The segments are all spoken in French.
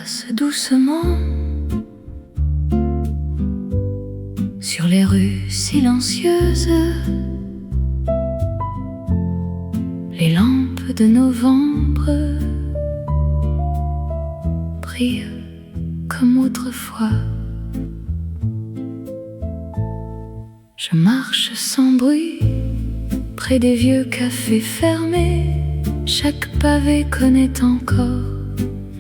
passe doucement sur les rues silencieuses. Les lampes de novembre brillent comme autrefois. Je marche sans bruit près des vieux cafés fermés. Chaque pavé connaît encore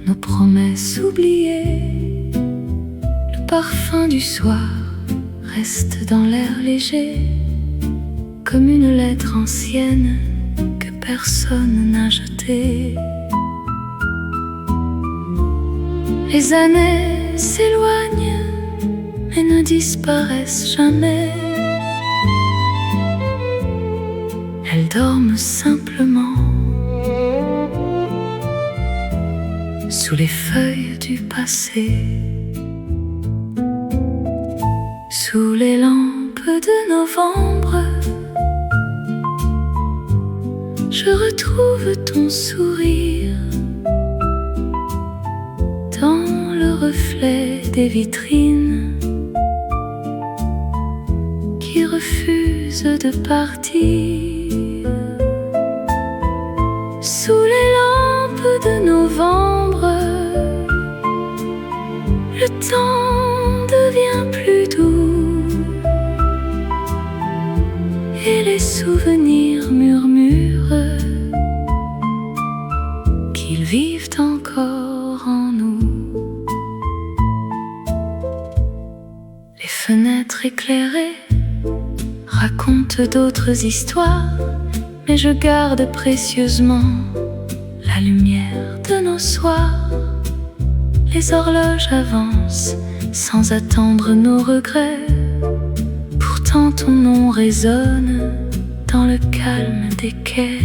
nos promesses oubliées. Le parfum du soir reste dans l'air léger, comme une lettre ancienne que personne n'a jetée. Les années s'éloignent mais ne disparaissent jamais. Elles dorment simplement sous les feuilles du passé, sous les lampes de novembre. Je retrouve ton sourire dans le reflet des vitrines qui refusent de partir. Sous les lampes de novembre, le temps devient plus doux et les souvenirs murmurent qu'ils vivent encore en nous. Les fenêtres éclairées racontent d'autres histoires, mais je garde précieusement la lumière de nos soirs. Les horloges avancent sans attendre nos regrets. Pourtant ton nom résonne dans le calme des quais.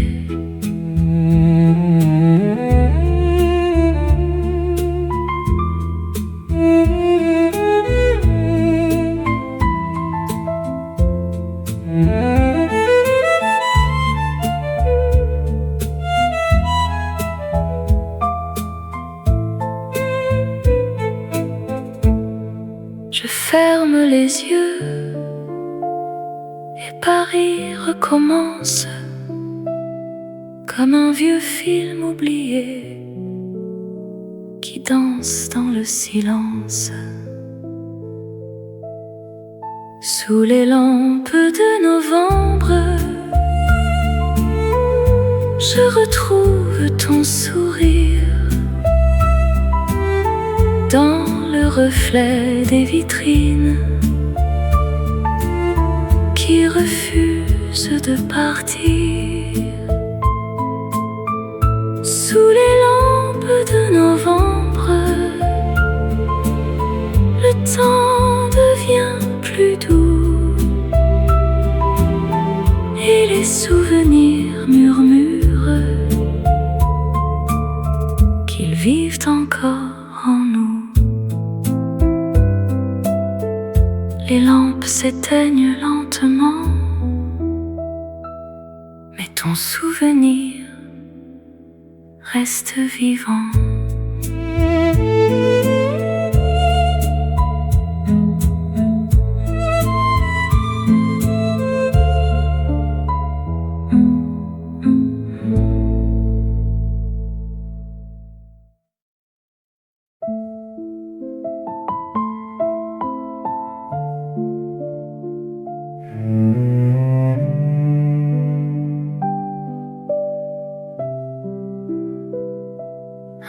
Je ferme les yeux et Paris recommence comme un vieux film oublié qui danse dans le silence. Sous les lampes de novembre, je retrouve ton sourire dans le reflet des vitrines qui refusent de partir. Sous les lampes de novembre, le temps devient plus doux et les souvenirs murmurent qu'ils vivent encore en nous. Les lampes s'éteignent lentement, mais ton souvenir reste vivant.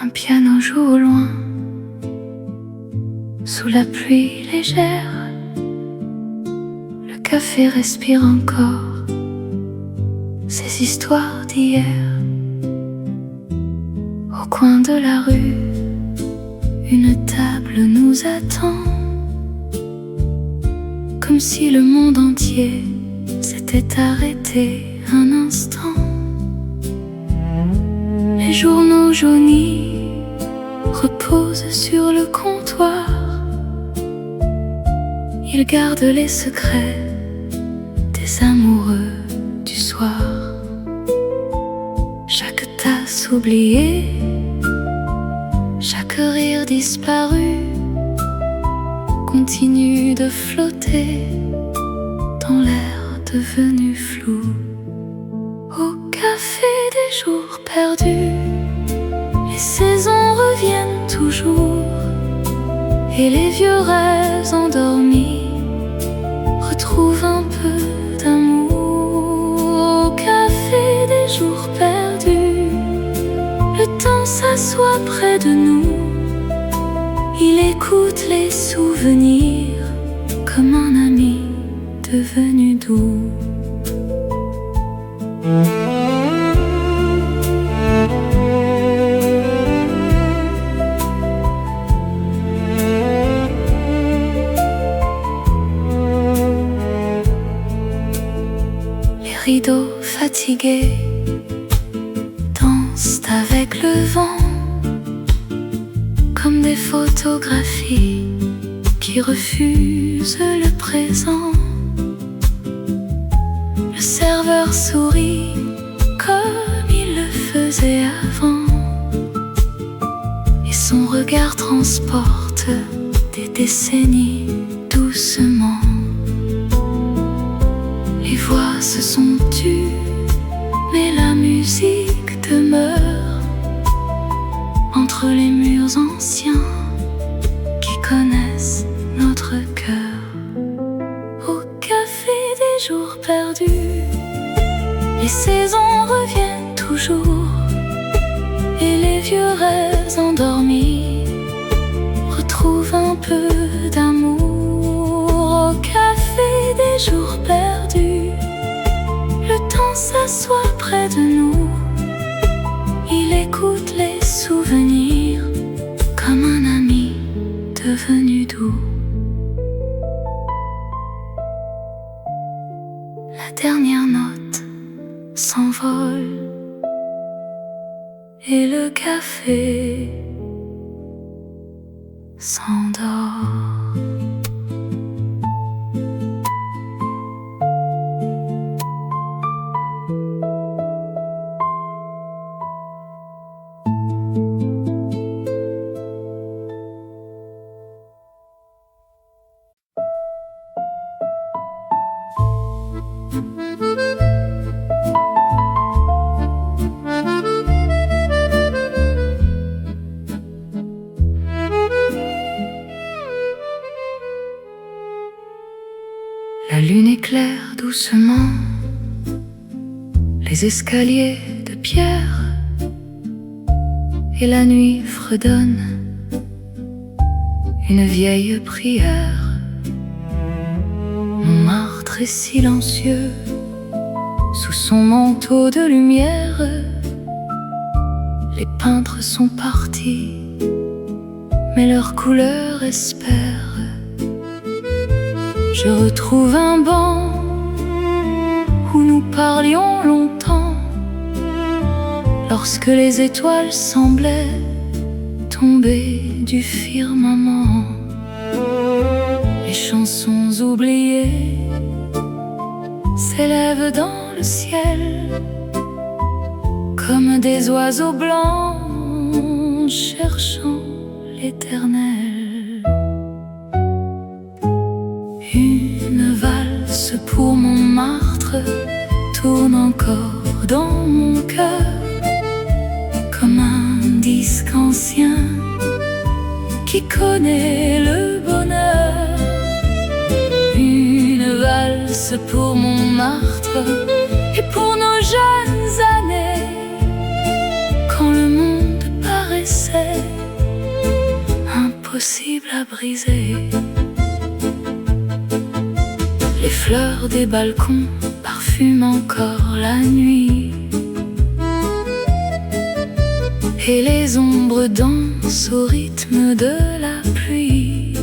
Un piano joue au loin, sous la pluie légère. Le café respire encore ces histoires d'hier. Au coin de la rue, une table nous attend, comme si le monde entier s'était arrêté un instant. Les journaux jaunis reposent sur le comptoir. Ils gardent les secrets des amoureux du soir. Chaque tasse oubliée, chaque Quelques rires disparus continuent de flotter dans l'air devenu flou. Au café des jours perdus, les saisons reviennent toujours, et les vieux rêves endormis retrouvent un peu d'amour. Au café des jours perdus, le temps s'assoit près de nous. Il écoute les souvenirs comme un ami devenu doux. Les rideaux fatigués dansent avec le vent, comme des photographies qui refusent le présent. Le serveur sourit comme il le faisait avant, et son regard transporte des décennies doucement. Les voix se sont tues, mais la musique demeure entre les murs anciens qui connaissent notre cœur. Au café des jours perdus, les saisons reviennent toujours, et les vieux rêves endormis retrouvent un peu d'amour. Au café des jours perdus, le temps s'assoit près de nous. Il écoute les souvenirs comme un ami devenu doux. La dernière note s'envole et le café s'endort. La lune éclaire doucement les escaliers de pierre, et la nuit fredonne une vieille prière. Montmartre est silencieux sous son manteau de lumière. Les peintres sont partis, mais leur couleur espère. Je retrouve un banc où nous parlions longtemps, lorsque les étoiles semblaient tomber du firmament. Les chansons oubliées s'élèvent dans le ciel comme des oiseaux blancs cherchant l'éternel. Une valse pour Montmartre tourne encore dans mon cœur, comme un disque ancien qui connaît le bonheur. Une valse pour Montmartre et pour nos jeunes années, quand le monde paraissait impossible à briser. Les fleurs des balcons parfument encore la nuit, et les ombres dansent au rythme de la pluie.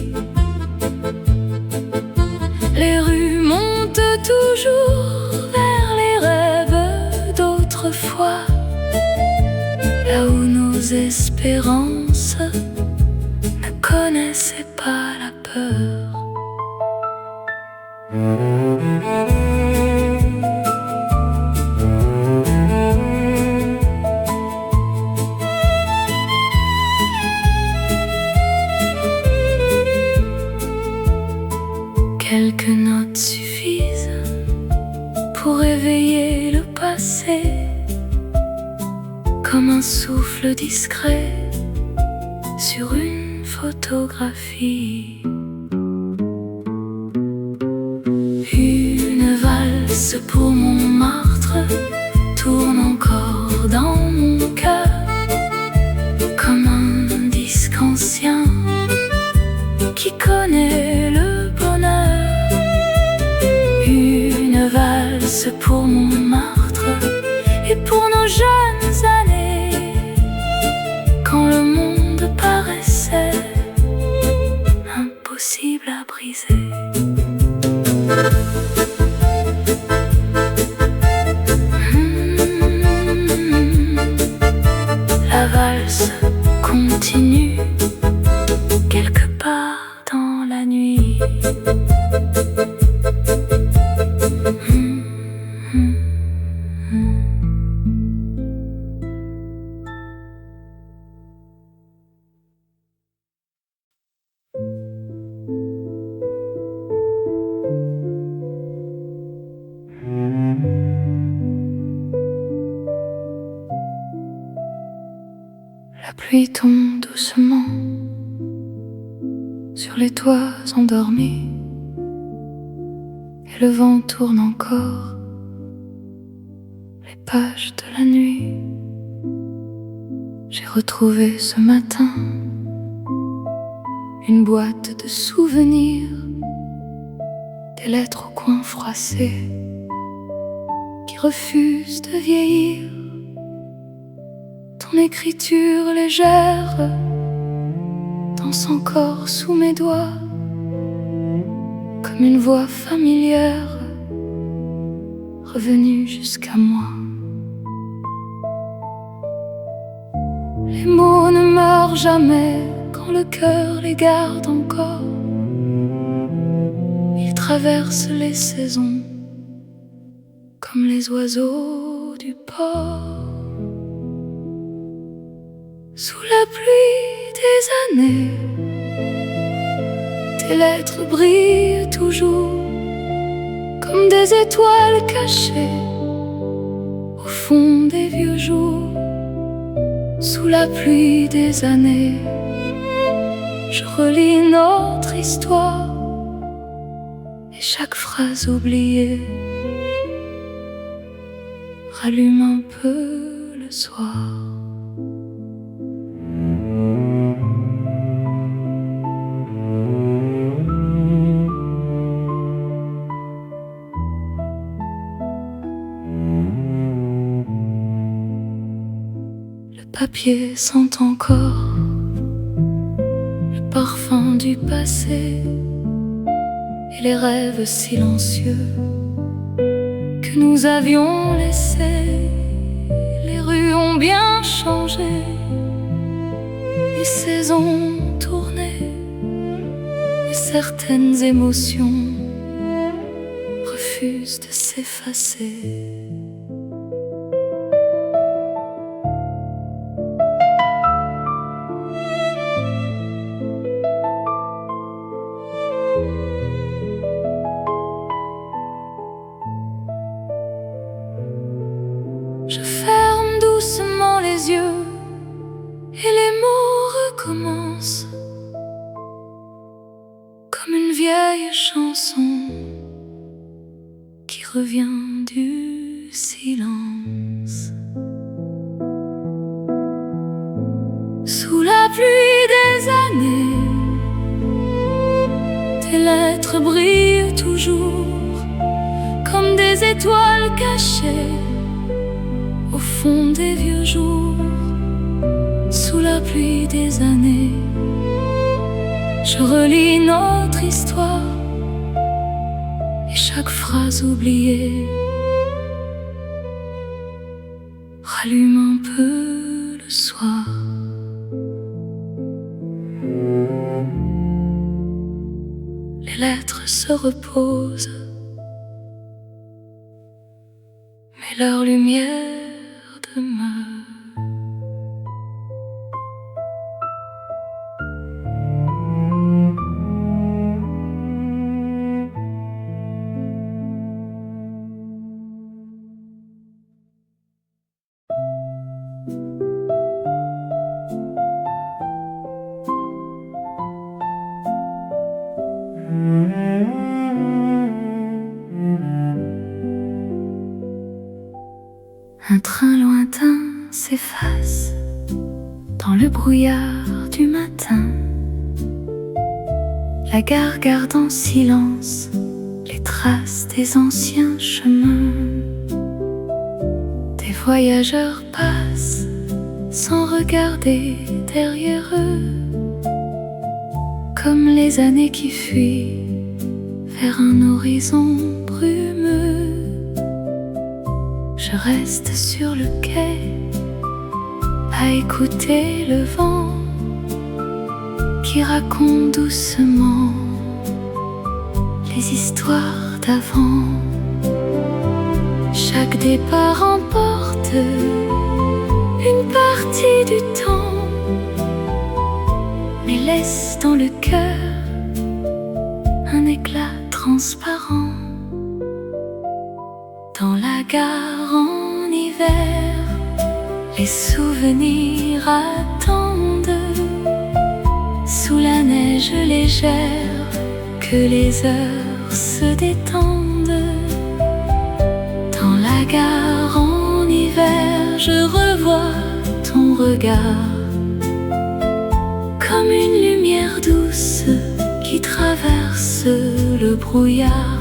Les rues montent toujours vers les rêves d'autrefois, là où nos espérances ne connaissaient pas la peur. comme un souffle discret sur une photographie. Une valse pour Montmartre tourne encore dans mon cœur comme un disque ancien qui connaît le bonheur. Une valse pour Montmartre et pour nos jeunes années, quand le monde paraissait impossible à briser. La valse continue quelque part dans la nuit. La pluie tombe doucement sur les toits endormis et le vent tourne encore les pages de la nuit. J'ai retrouvé ce matin une boîte de souvenirs, des lettres au coin froissé qui refusent de vieillir. Ton écriture légère danse encore sous mes doigts comme une voix familière revenue jusqu'à moi. Les mots ne meurent jamais quand le cœur les garde encore. Ils traversent les saisons comme les oiseaux du port. Sous la pluie des années, tes lettres brillent toujours comme des étoiles cachées au fond des vieux jours. Sous la pluie des années, je relis notre histoire et chaque phrase oubliée rallume un peu le soir. Le papier sent encore le parfum du passé et les rêves silencieux que nous avions laissés. Les rues ont bien changé, les saisons tourné et certaines émotions refusent de s'effacer. Je ferme doucement les yeux et les mots recommencent comme une vieille chanson qui revient du silence. Sous la pluie des années, tes lettres brillent toujours comme des étoiles cachées au fond des vieux jours. Sous la pluie des années, je relis notre histoire et chaque phrase oubliée rallume un peu le soir. Les lettres se reposent, mais leur lumière demeure. s'efface dans le brouillard du matin. La gare garde en silence les traces des anciens chemins. Des voyageurs passent sans regarder derrière eux, comme les années qui fuient vers un horizon brumeux. Je reste sur le quai à écouter le vent qui raconte doucement les histoires d'avant. Chaque départ emporte une partie du temps, mais laisse dans le cœur un éclat transparent. Dans la gare en hiver, les souvenirs attendent sous la neige légère, que les heures se détendent. Dans la gare en hiver, je revois ton regard comme une lumière douce qui traverse le brouillard.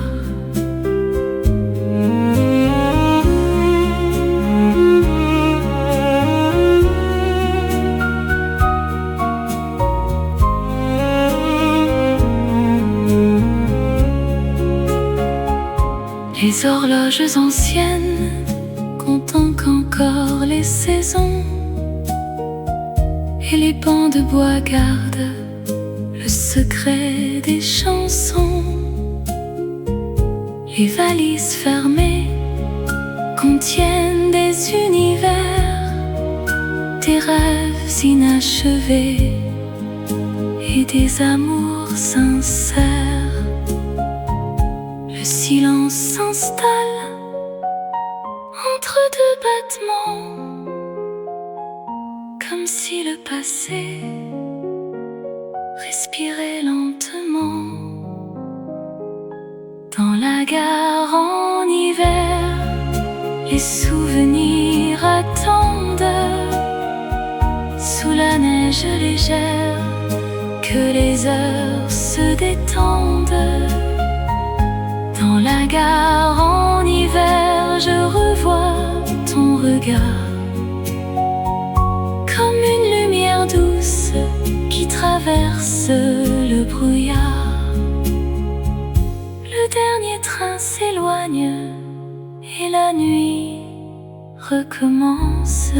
Les horloges anciennes comptent encore les saisons, et les bancs de bois gardent le secret des chansons. Les valises fermées contiennent des univers, des rêves inachevés et des amours sincères. Le silence s'installe entre deux battements, comme si le passé respirait lentement. Dans la gare en hiver, les souvenirs attendent sous la neige légère, que les heures se détendent. Dans la gare en hiver, je revois ton regard comme une lumière douce qui traverse le brouillard. Le dernier train s'éloigne et la nuit recommence.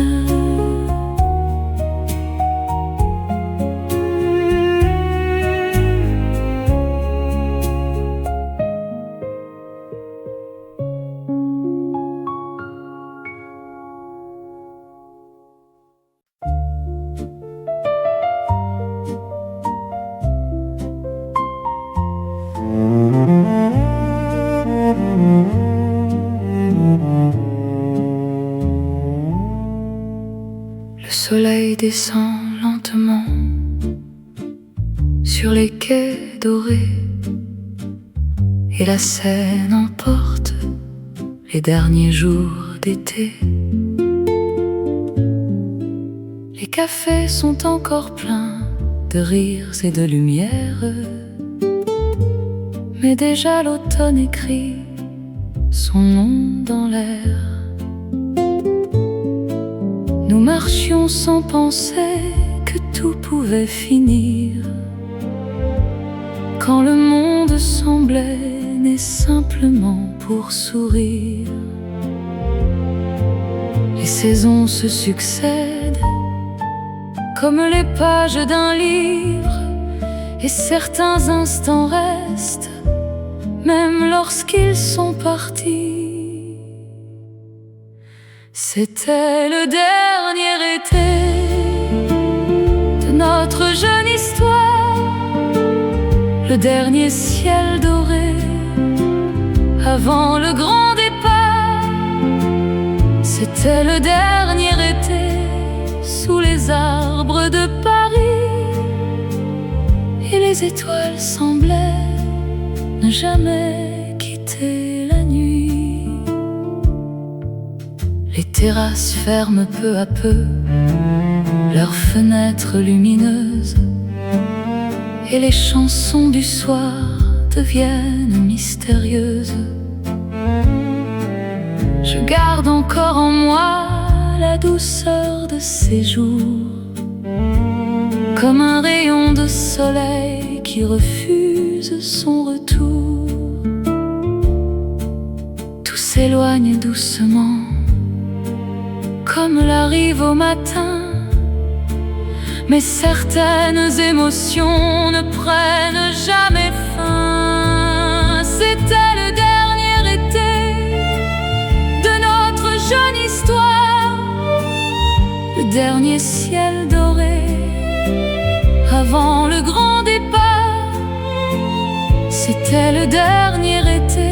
Le soleil descend lentement sur les quais dorés, et la Seine emporte les derniers jours d'été. Les cafés sont encore pleins de rires et de lumière, mais déjà l'automne écrit son nom dans l'air. Nous marchions sans penser que tout pouvait finir, quand le monde semblait né simplement pour sourire. Les saisons se succèdent comme les pages d'un livre, et certains instants restent même lorsqu'ils sont partis. C'était le dernier été de notre jeune histoire, le dernier ciel doré avant le grand départ. C'était le dernier été sous les arbres de Paris, et les étoiles semblaient ne jamais quitter la nuit. L'été terrasses ferment peu à peu leurs fenêtres lumineuses, et les chansons du soir deviennent mystérieuses. Je garde encore en moi la douceur de ces jours, comme un rayon de soleil qui refuse son retour. Tout s'éloigne doucement, comme la rive au matin, mais certaines émotions ne prennent jamais fin. C'était le dernier été de notre jeune histoire, le dernier ciel doré avant le grand départ. C'était le dernier été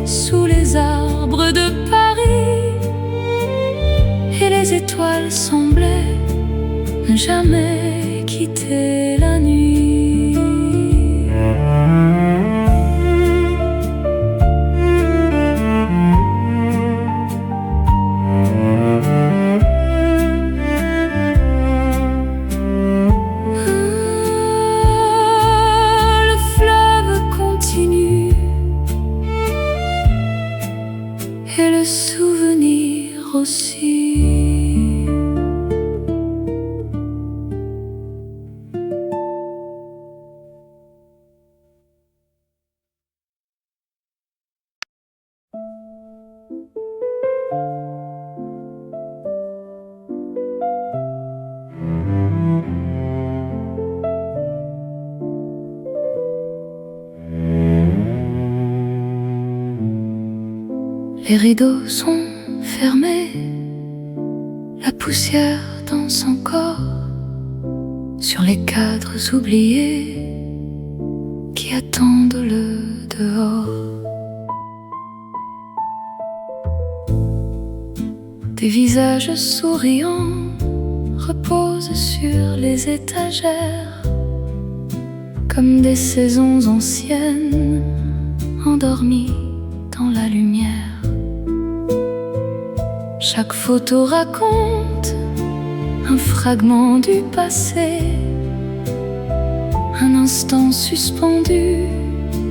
sous les arbres de Paris, et les étoiles semblaient ne jamais quitter la nuit. Le fleuve continue et le souvenir aussi. Les rideaux sont fermés, la poussière danse encore sur les cadres oubliés qui attendent le dehors. Des visages souriants reposent sur les étagères, comme des saisons anciennes endormies dans la lumière. Chaque photo raconte un fragment du passé, un instant suspendu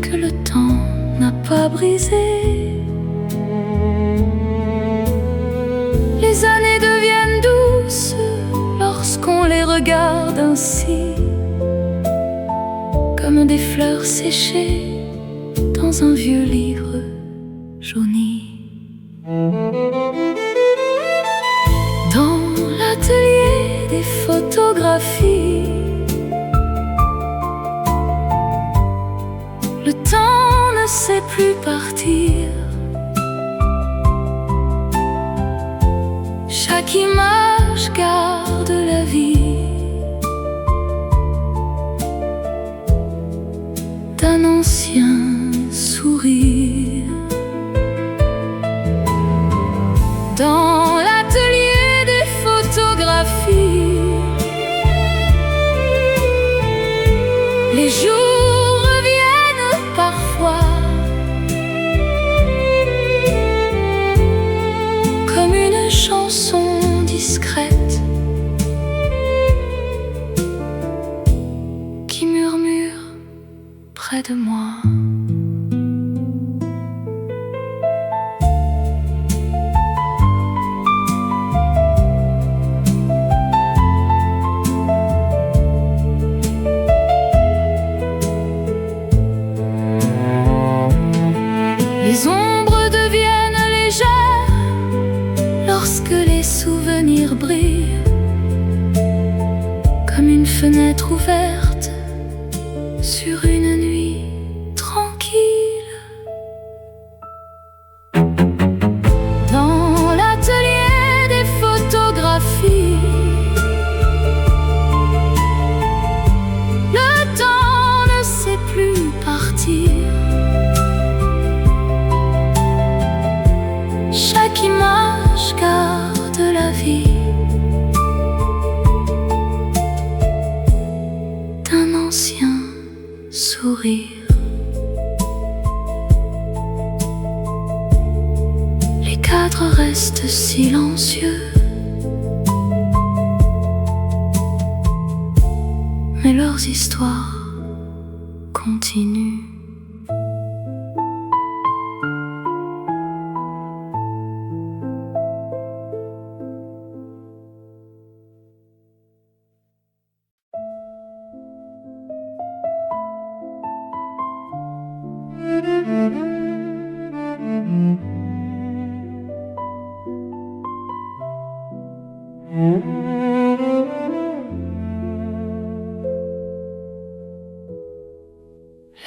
que le temps n'a pas brisé. Les années deviennent douces lorsqu'on les regarde ainsi, comme des fleurs séchées dans un vieux livre jauni. Dans l'atelier des photographies, le temps ne sait plus partir. Chaque image garde la vie d'un ancien sourire. Dans l'atelier des photographies, les jours reviennent parfois, comme une chanson discrète qui murmure près de moi. Les ombres deviennent légères lorsque les souvenirs brillent, comme une fenêtre ouverte sur une nuit tranquille. Dans l'atelier des photographies, le temps ne sait plus partir. Chaque image garde la vie d'un ancien sourire. Les cadres restent restent silencieux. Mais leurs histoires continuent.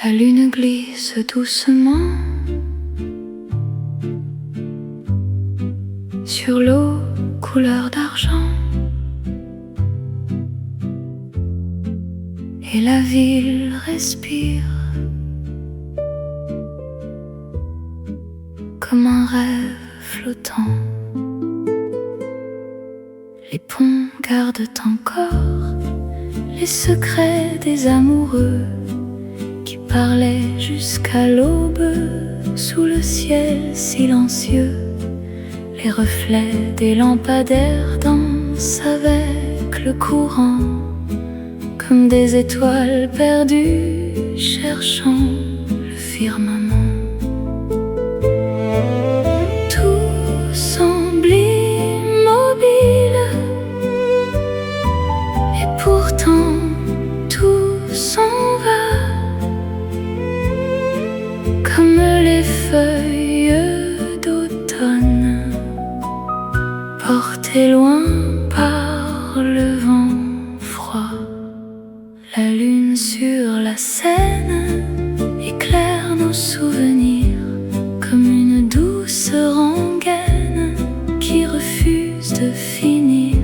La lune glisse doucement sur l'eau couleur d'argent, et la ville respire comme un rêve flottant. Les ponts gardent encore les secrets des amoureux qui parlaient jusqu'à l'aube sous le ciel silencieux. Les reflets des lampadaires dansent avec le courant, comme des étoiles perdues cherchant le firmament. Tout semble immobile, et pourtant tout s'en va, comme les feuilles d'automne, portées loin par le vent froid. La lune sur la Seine éclaire nos souvenirs comme une douce rengaine qui refuse de finir.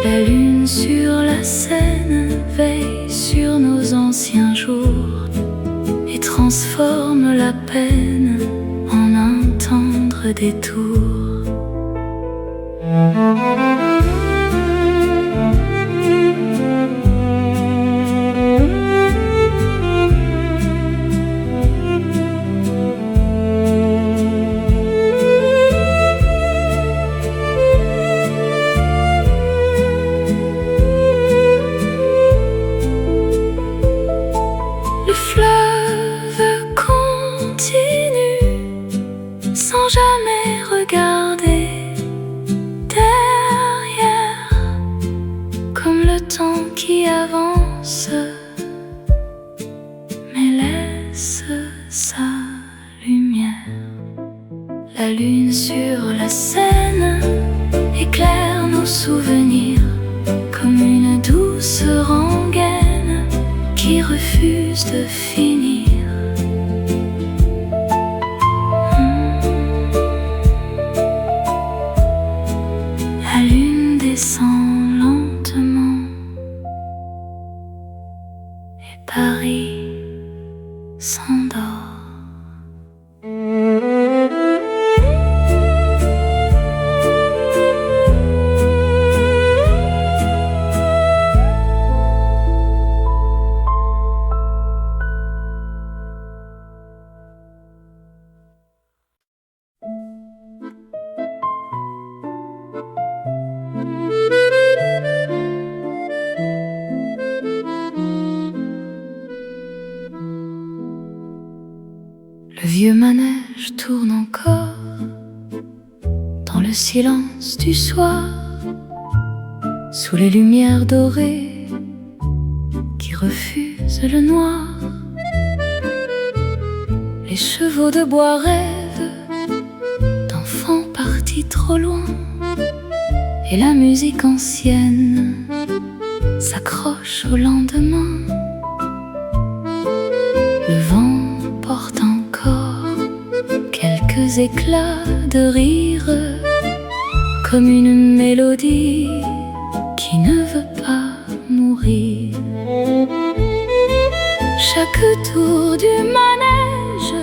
La lune sur la Seine veille sur nos anciens jours et transforme la peine en un tendre détour. Le fleuve continue sans jamais regarder derrière, comme le temps qui avance mais laisse sa lumière. La lune sur la Seine éclaire nos souvenirs comme une douce rengaine qui refuse de finir. La lune descend lentement et Paris s'endort. Le vieux manège tourne encore dans le silence du soir, sous les lumières dorées qui refusent le noir. Les chevaux de bois rêvent d'enfants partis trop loin, et la musique ancienne s'accroche au lendemain. Le vent porte encore quelques éclats de rire, comme une mélodie qui ne veut pas mourir. Chaque tour du manège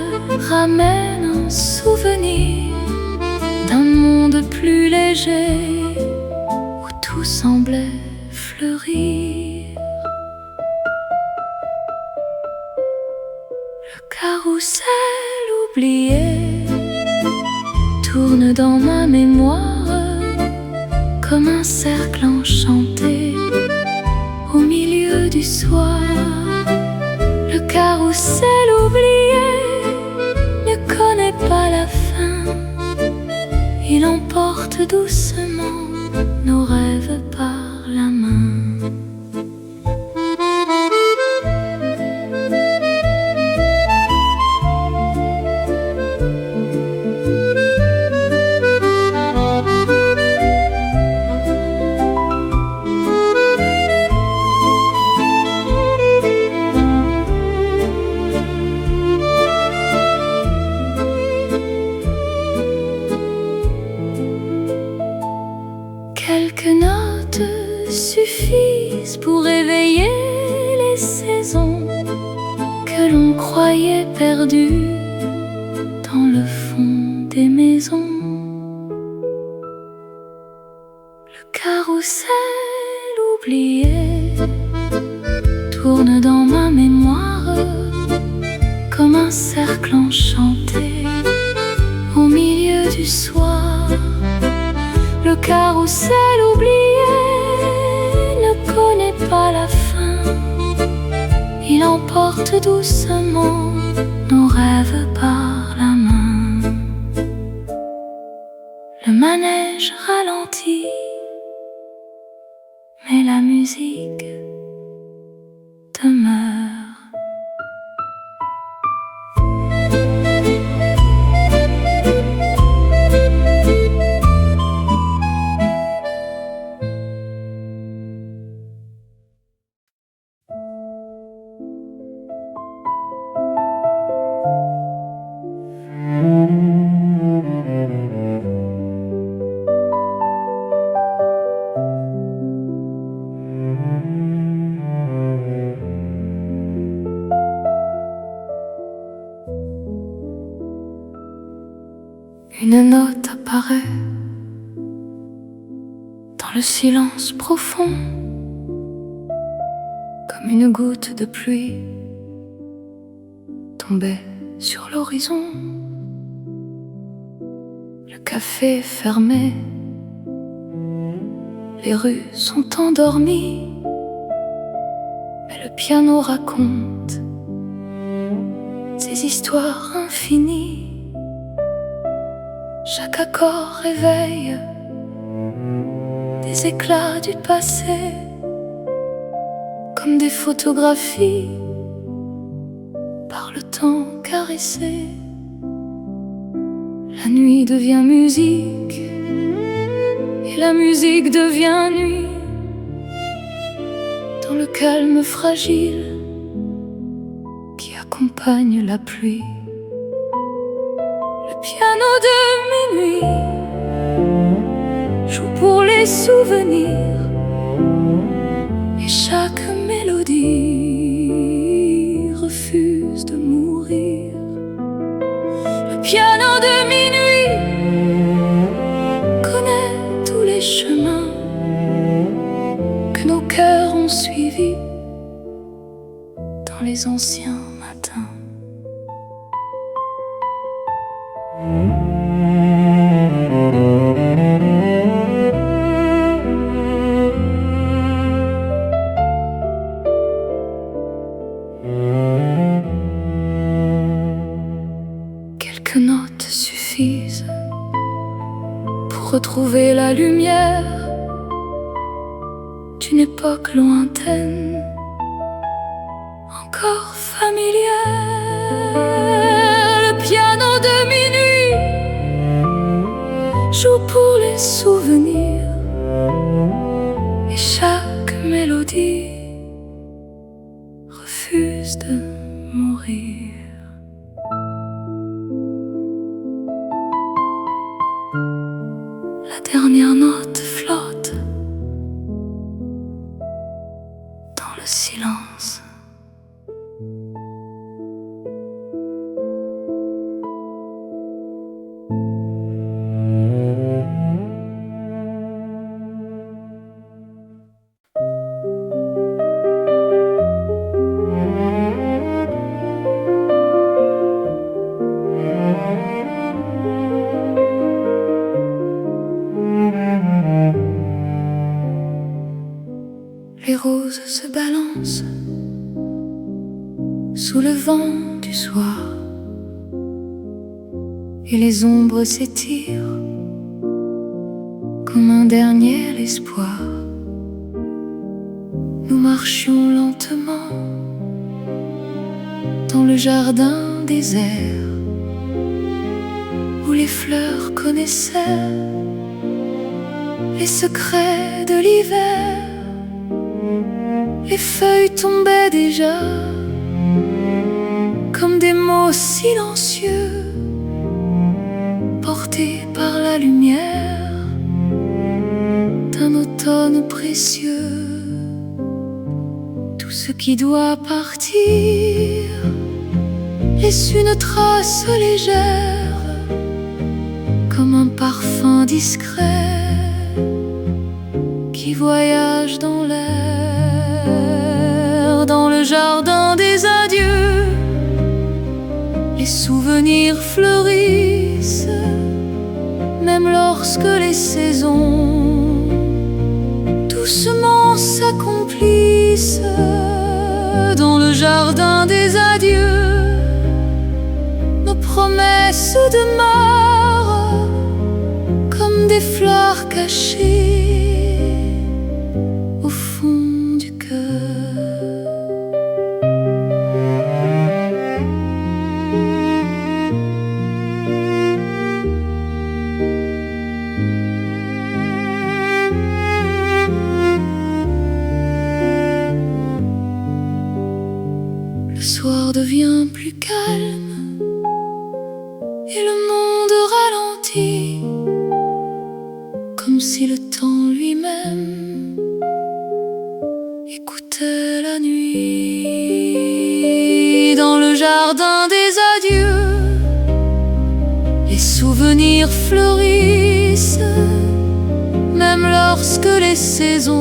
ramène un souvenir d'un monde plus léger où tout semblait fleurir. Le carrousel oublié tourne tourne dans ma mémoire comme un cercle enchanté au milieu du soir. Le carrousel oublié ne connaît pas la fin. Il emporte doucement nos rêves par la main. Quelques notes suffisent pour éveiller les saisons que l'on croyait perdues dans le fond des maisons. Le carrousel oublié tourne dans ma mémoire comme un cercle enchanté au milieu du soir. Le carrousel oublié ne connaît pas la fin. Il emporte doucement nos rêves par la main. Le manège ralentit, mais la musique demeure. Une note apparaît dans le silence profond, comme une goutte de pluie tombée sur l'horizon. Le café est fermé, les rues sont endormies, mais le piano raconte ses histoires infinies. Chaque accord réveille des éclats du passé, comme des photographies par le temps caressé. La nuit devient musique et la musique devient nuit, dans le calme fragile qui accompagne la pluie. Le piano de minuit joue pour les souvenirs, et chaque mélodie refuse de mourir. Le piano de minuit connaît tous les chemins que nos cœurs ont suivis dans les anciens matins. Quelques notes suffisent pour retrouver la lumière d'une époque lointaine, encore familière. Le piano de minuit joue pour les souvenirs, et chaque mélodie refuse de mourir. La dernière note flotte dans le silence. Les roses se balancent sous le vent du soir, et les ombres s'étirent comme un dernier espoir. Nous marchions lentement dans le jardin désert où les fleurs connaissaient les secrets de l'hiver. Les feuilles tombaient déjà comme des mots silencieux, portés par la lumière d'un automne précieux. Tout ce qui doit partir laisse une trace légère, comme un parfum discret qui voyage dans l'air. Dans le jardin des adieux, les souvenirs fleurissent, même lorsque les saisons doucement s'accomplissent. Dans le jardin des adieux, nos promesses demeurent comme des fleurs cachées au fond du cœur. Le soir devient plus calme et le monde ralentit, comme si le temps lui-même écoutait la nuit. Dans le jardin des adieux, les souvenirs fleurissent, même lorsque les saisons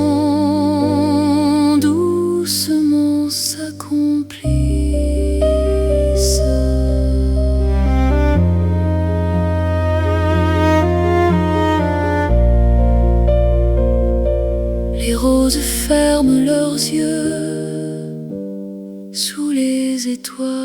doucement s'accomplissent. Les roses ferment leurs yeux sous les étoiles.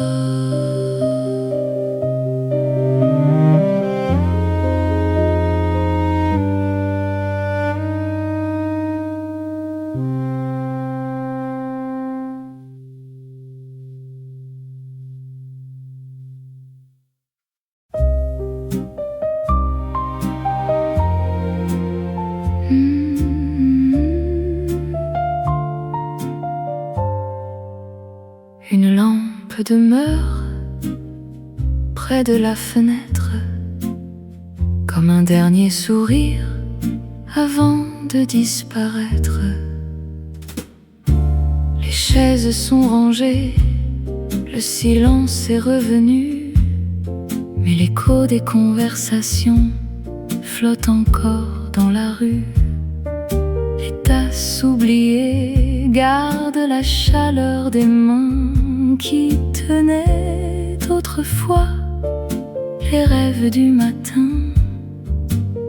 Une lampe demeure près de la fenêtre, comme un dernier sourire avant de disparaître. Les chaises sont rangées, le silence est revenu, mais l'écho des conversations flotte encore dans la rue. Les tasses oubliées gardent la chaleur des mains qui tenaient autrefois les rêves du matin.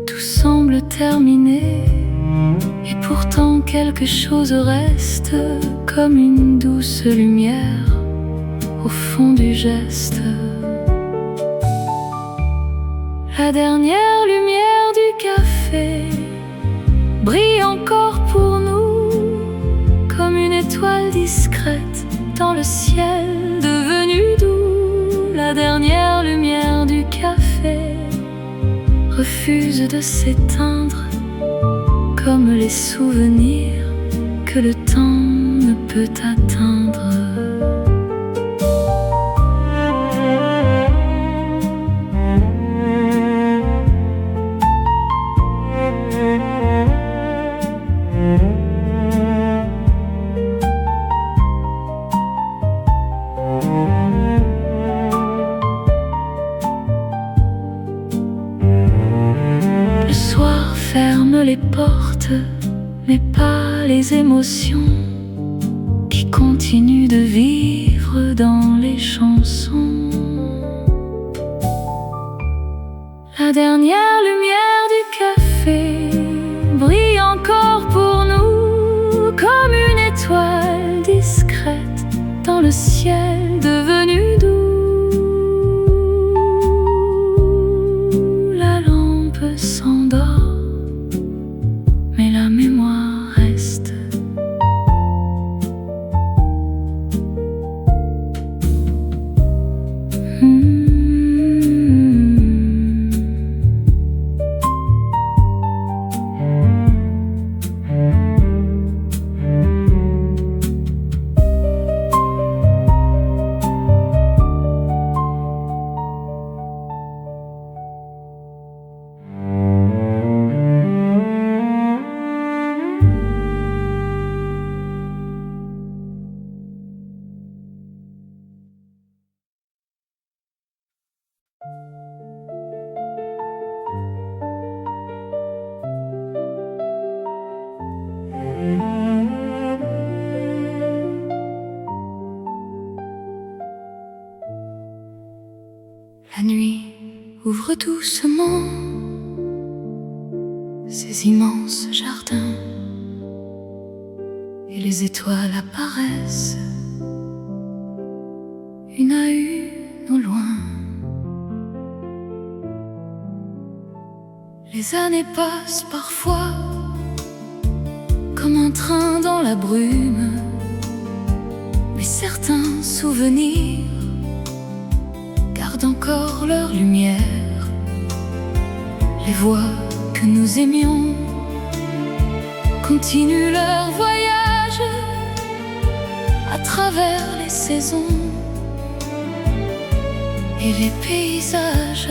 Tout semble terminé, et pourtant quelque chose reste, comme une douce lumière au fond du geste. La dernière lumière du café brille encore pour nous, comme une étoile discrète dans le ciel devenu doux. La dernière lumière du café refuse de s'éteindre, comme les souvenirs que le temps ne peut atteindre. Le soir ferme les portes, mais pas les émotions qui continuent de vivre dans les chansons. La dernière lumière du café brille encore pour nous, comme une dans le ciel devenu doux. La lampe s'endort, mais la mémoire reste. La nuit ouvre doucement ces immenses jardins et les étoiles apparaissent une à une au loin. Les années passent parfois comme un train dans la brume, mais certains souvenirs gardent encore leur lumière. Les voix que nous aimions continuent leur voyage à travers les saisons et les paysages.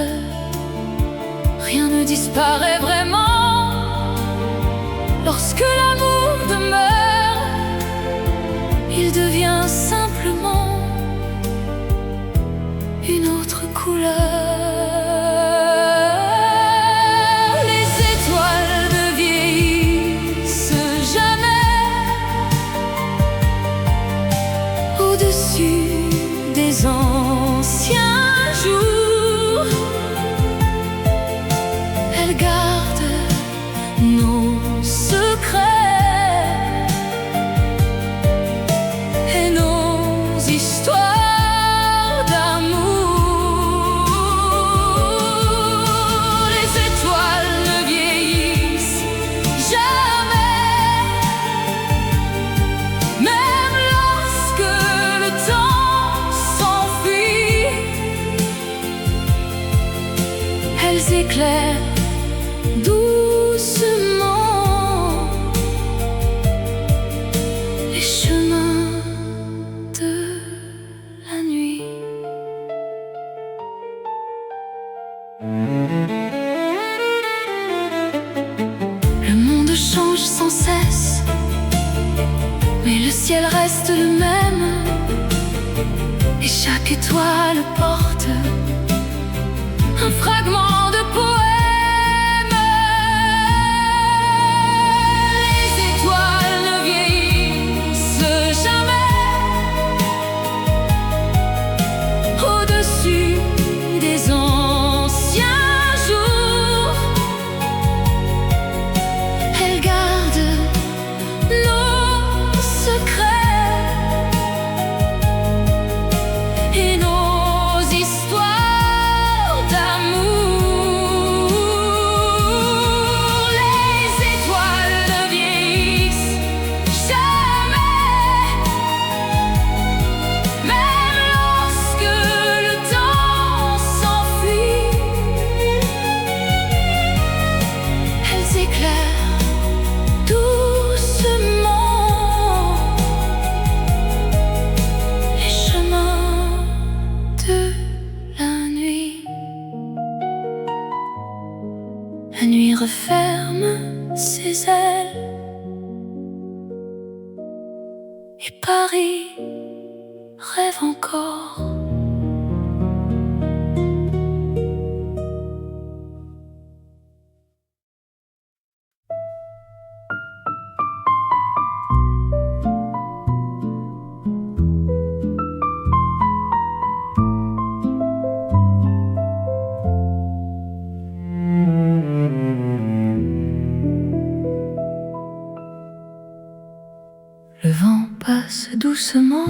Rien ne disparaît vraiment lorsque l'amour demeure. Il devient simplement une autre couleur. Les étoiles ne vieillissent jamais au-dessus des anciens jours. Elles gardent nos secrets et nos histoires. Elles éclairent doucement les chemins de la nuit. Le monde change sans cesse, mais le ciel reste le même, et chaque étoile porte un fragment de poème. Les étoiles ne vieillissent jamais au-dessus des anciens jours. Elles gardent nos secrets et nos histoires. La nuit referme ses ailes et Paris rêve encore. Le vent passe doucement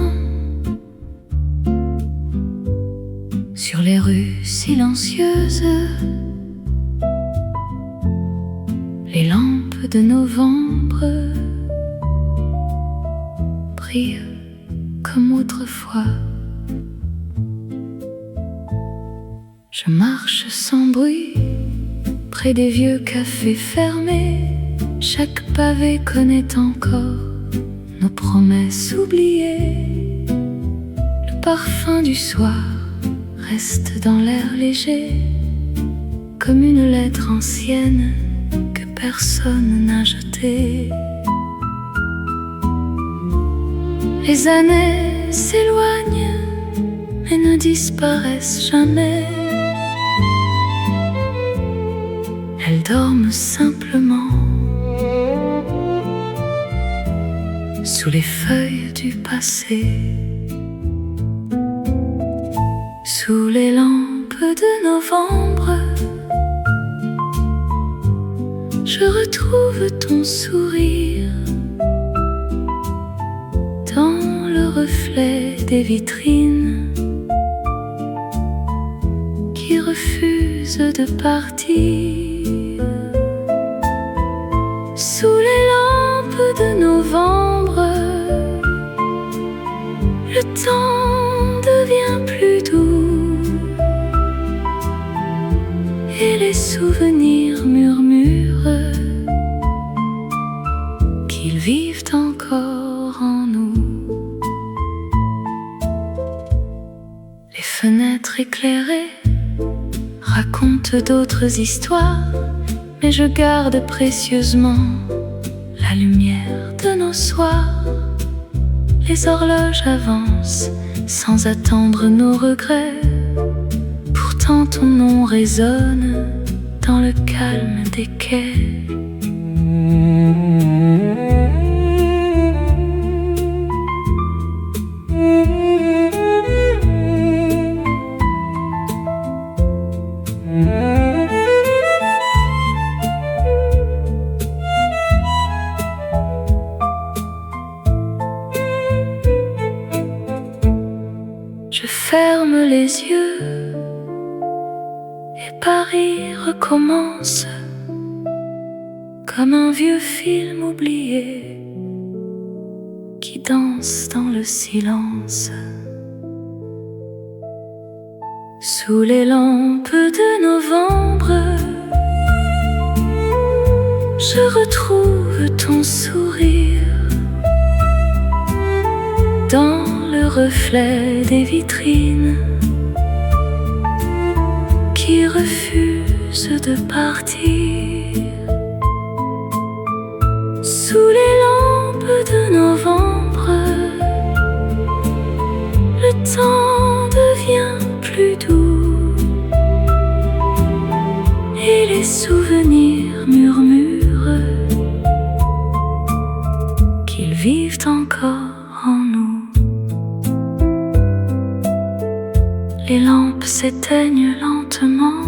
sur les rues silencieuses. Les lampes de novembre brillent comme autrefois. Je marche sans bruit près des vieux cafés fermés. Chaque pavé connaît encore nos promesses oubliées. Le parfum du soir reste dans l'air léger, comme une lettre ancienne que personne n'a jetée. Les années s'éloignent mais ne disparaissent jamais. Elles dorment simplement sous les feuilles du passé, sous les lampes de novembre. Je retrouve ton sourire dans le reflet des vitrines qui refusent de partir. Sous les lampes de novembre, le temps devient plus doux et les souvenirs murmurent qu'ils vivent encore en nous. Les fenêtres éclairées racontent d'autres histoires, mais je garde précieusement la lumière de nos soirs. Les horloges avancent sans attendre nos regrets. Pourtant ton nom résonne dans le calme des quais. Je ferme les yeux et Paris recommence comme un vieux film oublié qui danse dans le silence. Sous les lampes de novembre, je retrouve ton sourire dans le reflet des vitrines qui refusent de partir. Sous les lampes de novembre, le temps devient plus doux et les souvenirs murmurent qu'ils vivent encore en nous. Les lampes s'éteignent lentement,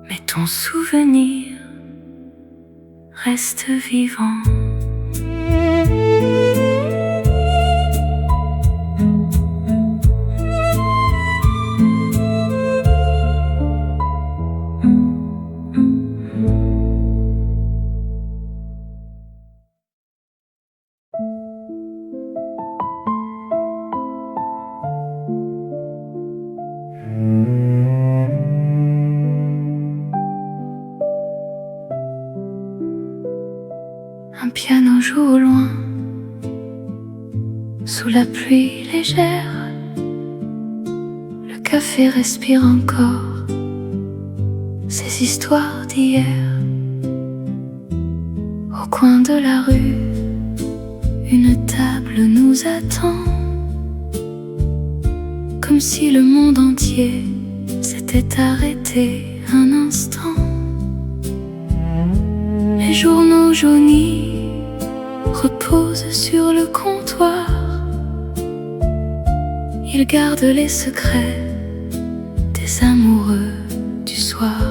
mais ton souvenir reste vivant. Un piano joue au loin, sous la pluie légère. Le café respire encore ces histoires d'hier. Au coin de la rue, une table nous attend, comme si le monde entier s'était arrêté un instant. Les journaux jaunis reposent sur le comptoir. Ils gardent les secrets des amoureux du soir.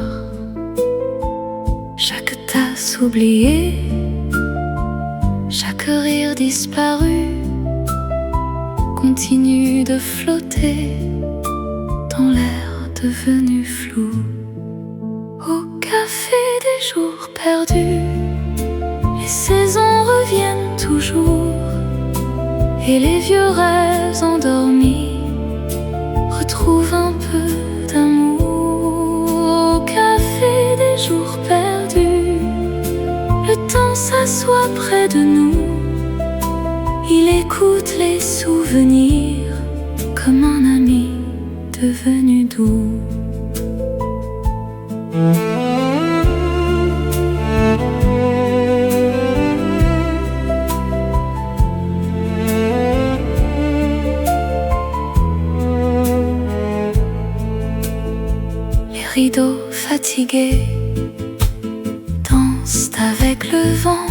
Chaque tasse oubliée, chaque rire disparu continue de flotter dans l'air devenu flou. Au café des jours perdus, les saisons reviennent toujours, et les vieux rêves endormis retrouvent un peu d'amour. Au café des jours perdus, le temps s'assoit près de nous. Il écoute les souvenirs comme un ami devenu doux. Les rideaux fatigués dansent avec le vent,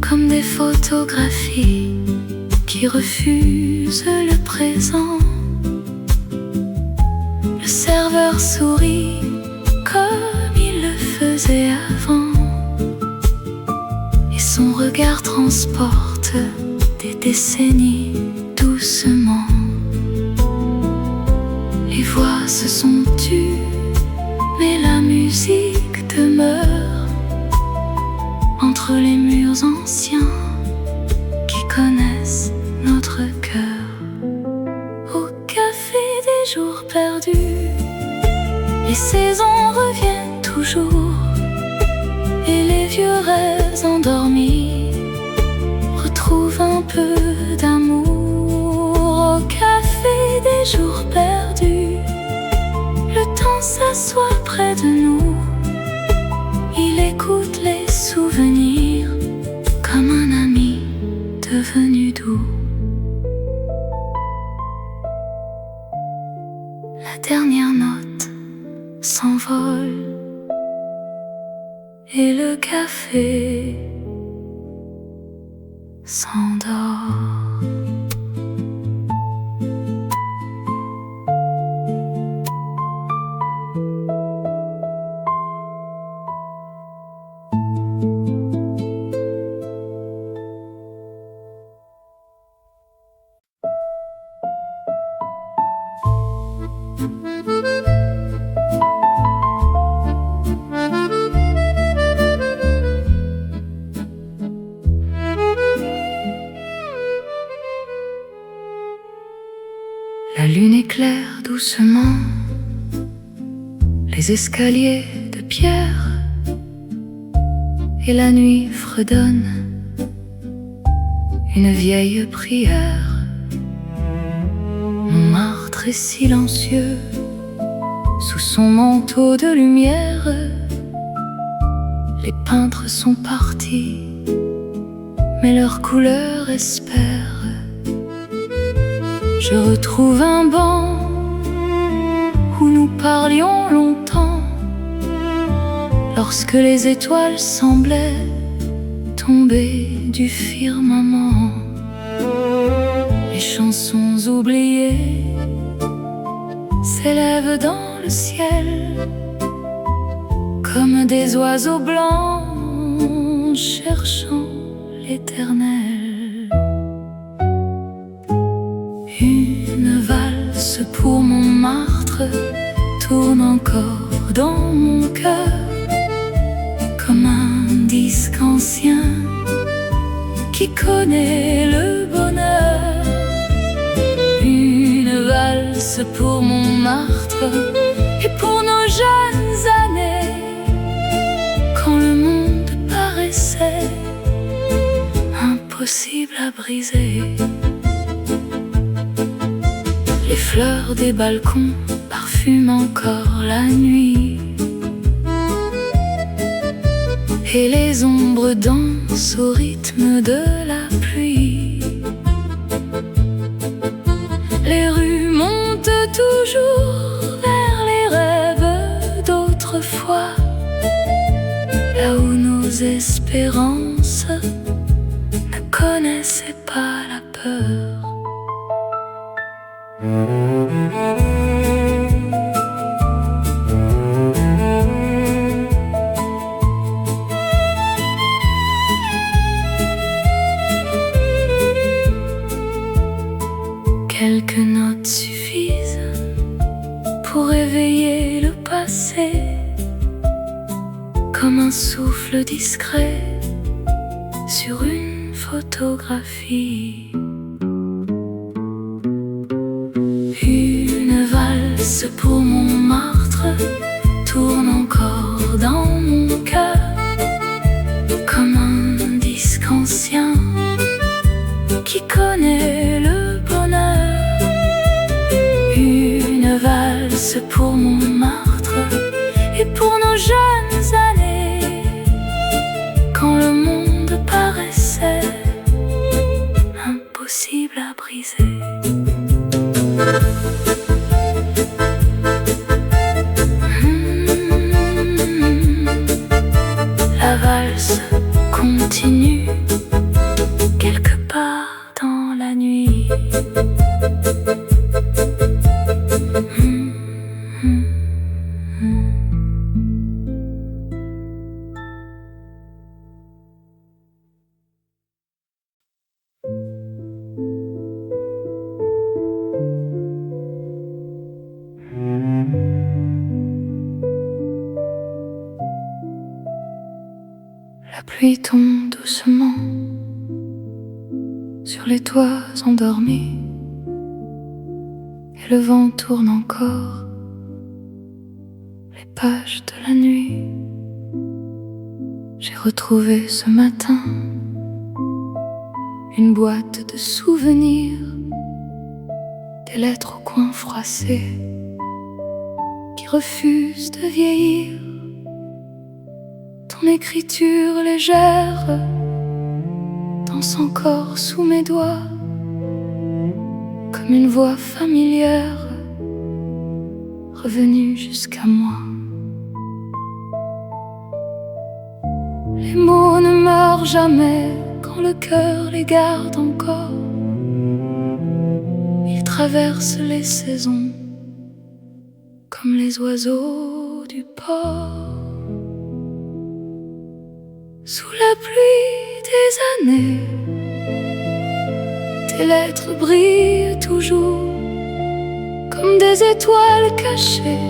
comme des photographies qui refusent le présent. Le serveur sourit comme il le faisait avant, et son regard transporte des décennies doucement. Les voix se sont tues, mais la musique demeure entre les murs anciens qui connaissent notre cœur. Au café des jours perdus, les saisons reviennent toujours, et les vieux rêves endormis retrouvent un peu d'amour. Au café des jours perdus, le temps s'assoit près de nous. Il écoute les souvenirs comme un ami devenu doux. La dernière note s'envole et le café s'endort. La lune éclaire doucement les escaliers de pierre, et la nuit fredonne une vieille prière. Montmartre est silencieux sous son manteau de lumière. Les peintres sont partis, mais leurs couleurs espèrent. Je retrouve un banc où nous parlions longtemps, lorsque les étoiles semblaient tomber du firmament. Les chansons oubliées s'élèvent dans le ciel comme des oiseaux blancs cherchant l'éternel. Une valse pour Montmartre tourne encore dans mon cœur, comme un disque ancien qui connaît le bonheur. Une valse pour Montmartre et pour nos jeunes années, quand le monde paraissait impossible à briser. Les fleurs des balcons parfument encore la nuit, et les ombres dansent au rythme de la pluie. Les rues montent toujours vers les rêves d'autrefois, là où nos espérances ne connaissaient pas la peur. Quelques notes suffisent peu discret sur une photographie. Une valse pour Montmartre tourne encore dans mon cœur comme un disque ancien qui connaît le bonheur. Une valse pour Montmartre et pour nos jeunes années, quand le monde paraissait impossible à briser. La valse continue quelque part dans la nuit. La pluie tombe doucement sur les toits endormis et le vent tourne encore les pages de la nuit. J'ai retrouvé ce matin une boîte de souvenirs, des lettres au coin froissé qui refusent de vieillir. Ton écriture légère danse encore sous mes doigts comme une voix familière revenue jusqu'à moi. Les mots ne meurent jamais quand le cœur les garde encore. Ils traversent les saisons comme les oiseaux du port. Sous la pluie des années, tes lettres brillent toujours comme des étoiles cachées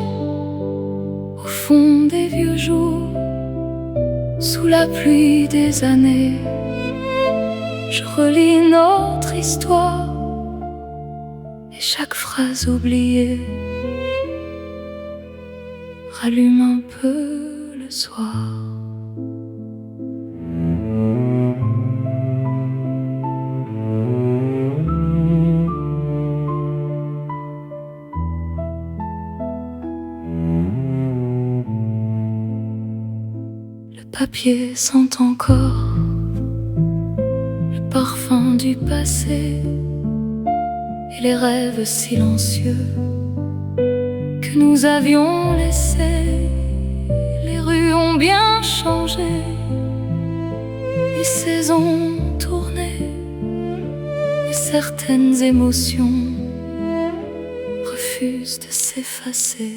au fond des vieux jours. Sous la pluie des années, je relis notre histoire et chaque phrase oubliée rallume un peu le soir. Le papier sent encore le parfum du passé et les rêves silencieux que nous avions laissés. Les rues ont bien changé, les saisons ont tourné et certaines émotions refusent de s'effacer.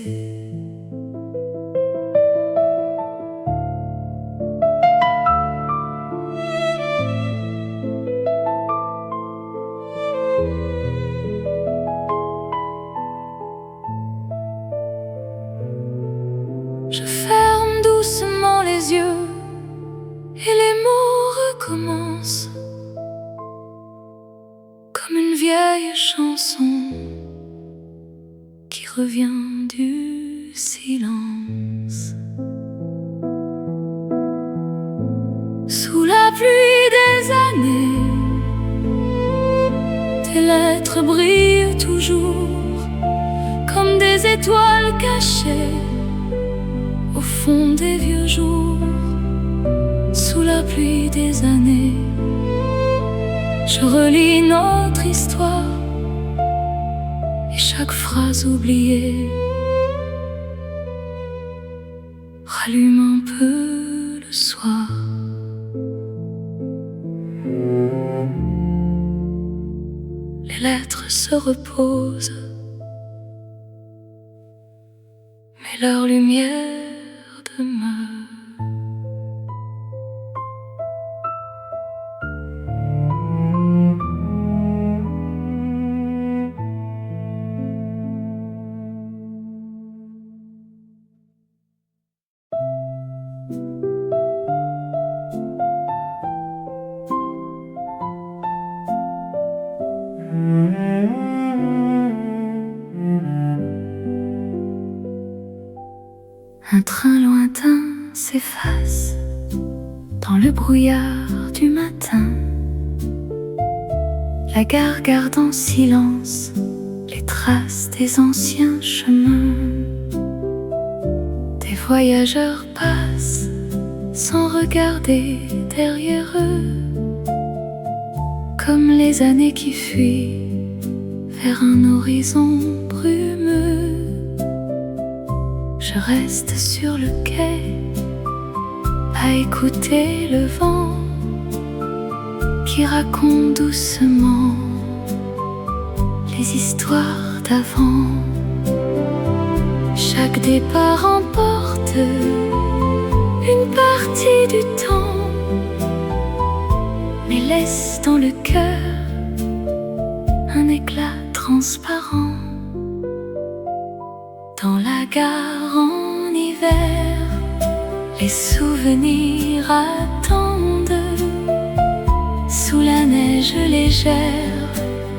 Je ferme doucement les yeux et les mots recommencent comme une vieille chanson qui revient du silence. Sous la pluie des années, tes lettres brillent toujours comme des étoiles cachées au fond des vieux jours. Sous la pluie des années, je relis notre histoire et chaque phrase oubliée rallume un peu le soir. Les lettres se reposent, mais leur lumière demeure. Un train lointain s'efface dans le brouillard du matin. La gare garde en silence les traces des anciens chemins. Des voyageurs passent sans regarder derrière eux, comme les années qui fuient vers un horizon brumeux. Je reste sur le quai à écouter le vent qui raconte doucement les histoires d'avant. Chaque départ emporte une partie du temps, mais laisse dans le cœur un éclat transparent. Dans la gare en hiver, les souvenirs attendent sous la neige légère,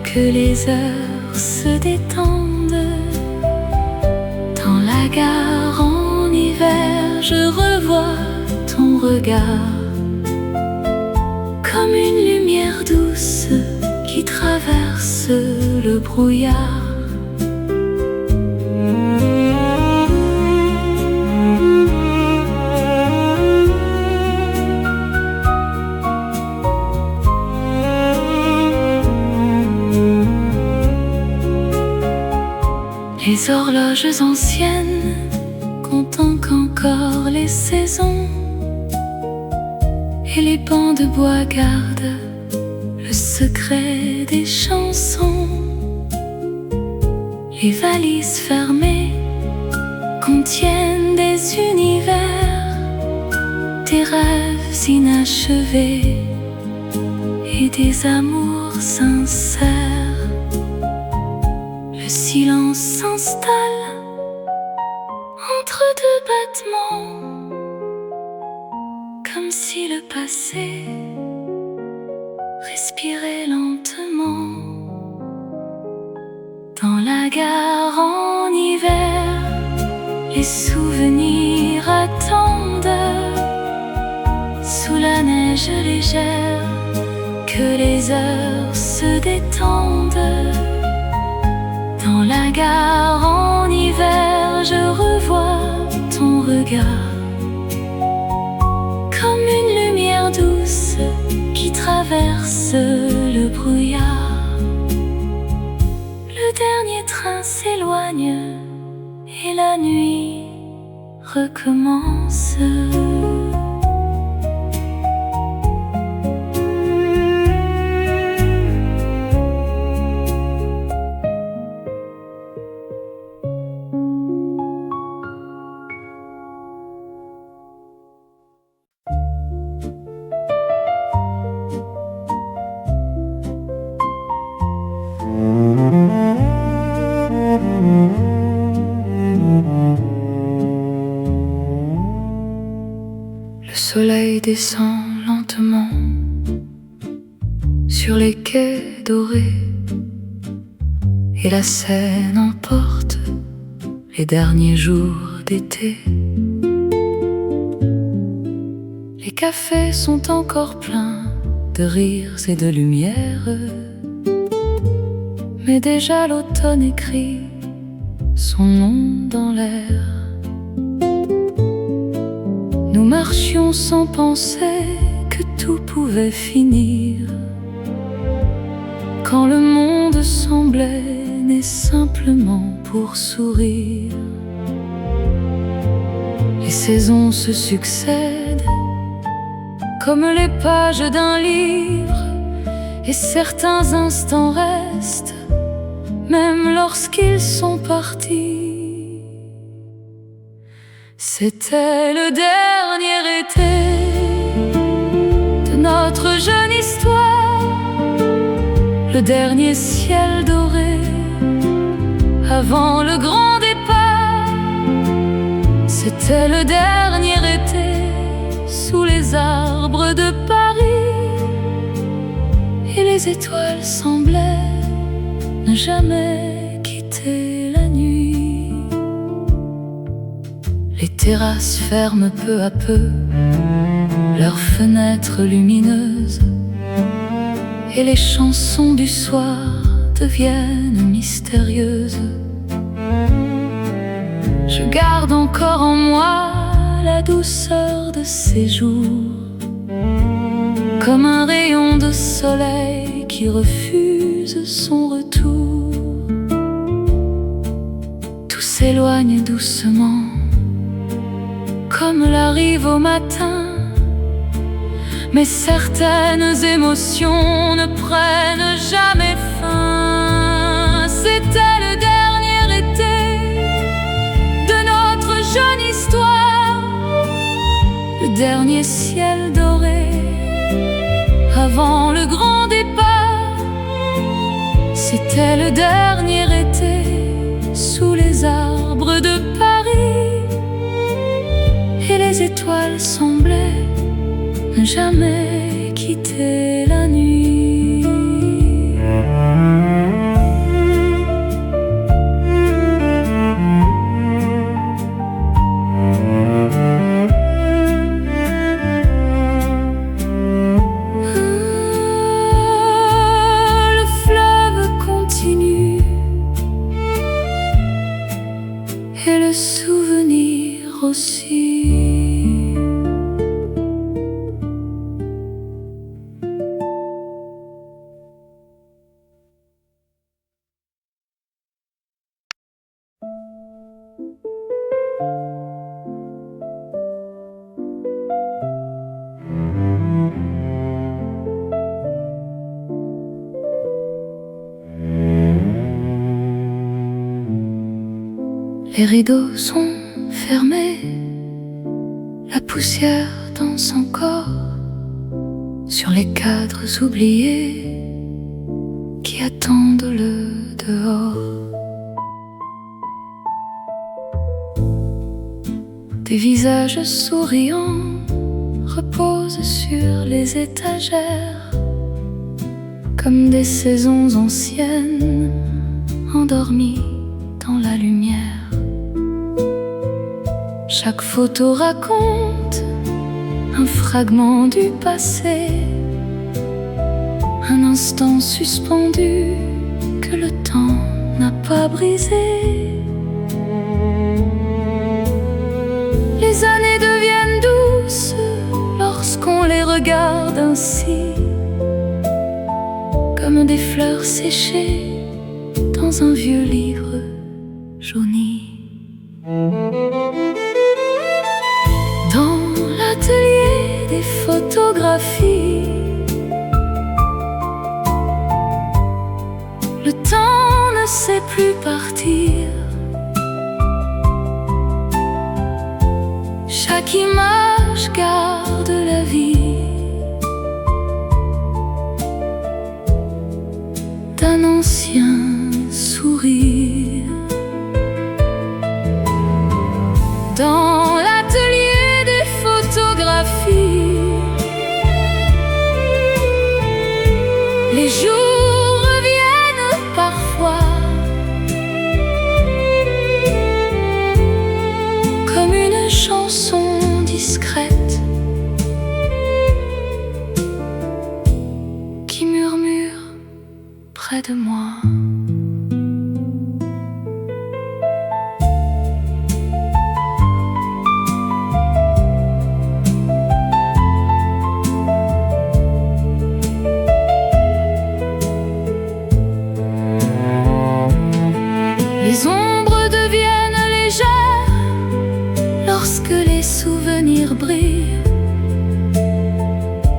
que les heures se détendent. Dans la gare en hiver, je revois ton regard comme une lumière douce qui traverse le brouillard. Les horloges anciennes comptent encore les saisons, et les bancs de bois gardent le secret des chansons. Les valises fermées contiennent des univers, des rêves inachevés et des amours sincères. Le silence s'installe entre deux battements, comme si le passé respirait lentement. Dans la gare en hiver, les souvenirs attendent sous la neige légère, que les heures se détendent. Dans la gare en hiver, je revois ton regard comme une lumière douce qui traverse le brouillard. Le dernier train s'éloigne et la nuit recommence. Le soleil descend lentement sur les quais dorés, et la Seine emporte les derniers jours d'été. Les cafés sont encore pleins de rires et de lumière, mais déjà l'automne écrit son nom dans l'air. Nous marchions sans penser que tout pouvait finir, quand le monde semblait né simplement pour sourire. Les saisons se succèdent comme les pages d'un livre, et certains instants restent même lorsqu'ils sont partis. C'était le dernier été de notre jeune histoire, le dernier ciel doré avant le grand départ. C'était le dernier été sous les arbres de Paris, et les étoiles semblaient ne jamais quitter la nuit. Les terrasses ferment peu à peu leurs fenêtres lumineuses, et les chansons du soir deviennent mystérieuses. Je garde encore en moi la douceur de ces jours, comme un rayon de soleil qui refuse son retour. Tout s'éloigne doucement, comme la rive au matin, mais certaines émotions ne prennent jamais fin. C'était le dernier été de notre jeune histoire, le dernier ciel doré avant le grand départ. C'était le dernier été sous les arbres de Paris, et les étoiles semblaient ne jamais quitter la nuit. Le fleuve continue et le souvenir aussi. Les rideaux sont fermés, la poussière danse encore sur les cadres oubliés qui attendent le dehors. Des visages souriants reposent sur les étagères, comme des saisons anciennes endormies dans la lumière. Chaque photo raconte un fragment du passé, un instant suspendu que le temps n'a pas brisé. Les années deviennent douces lorsqu'on les regarde ainsi, comme des fleurs séchées dans un vieux livre jauni. Dans l'atelier des photographies, le temps ne sait plus partir. Chaque image garde la vie d'un ancien sourire. Dans l'atelier des photographies, les jours reviennent parfois comme une chanson discrète qui murmure près de moi. Les ombres deviennent légères lorsque les souvenirs brillent,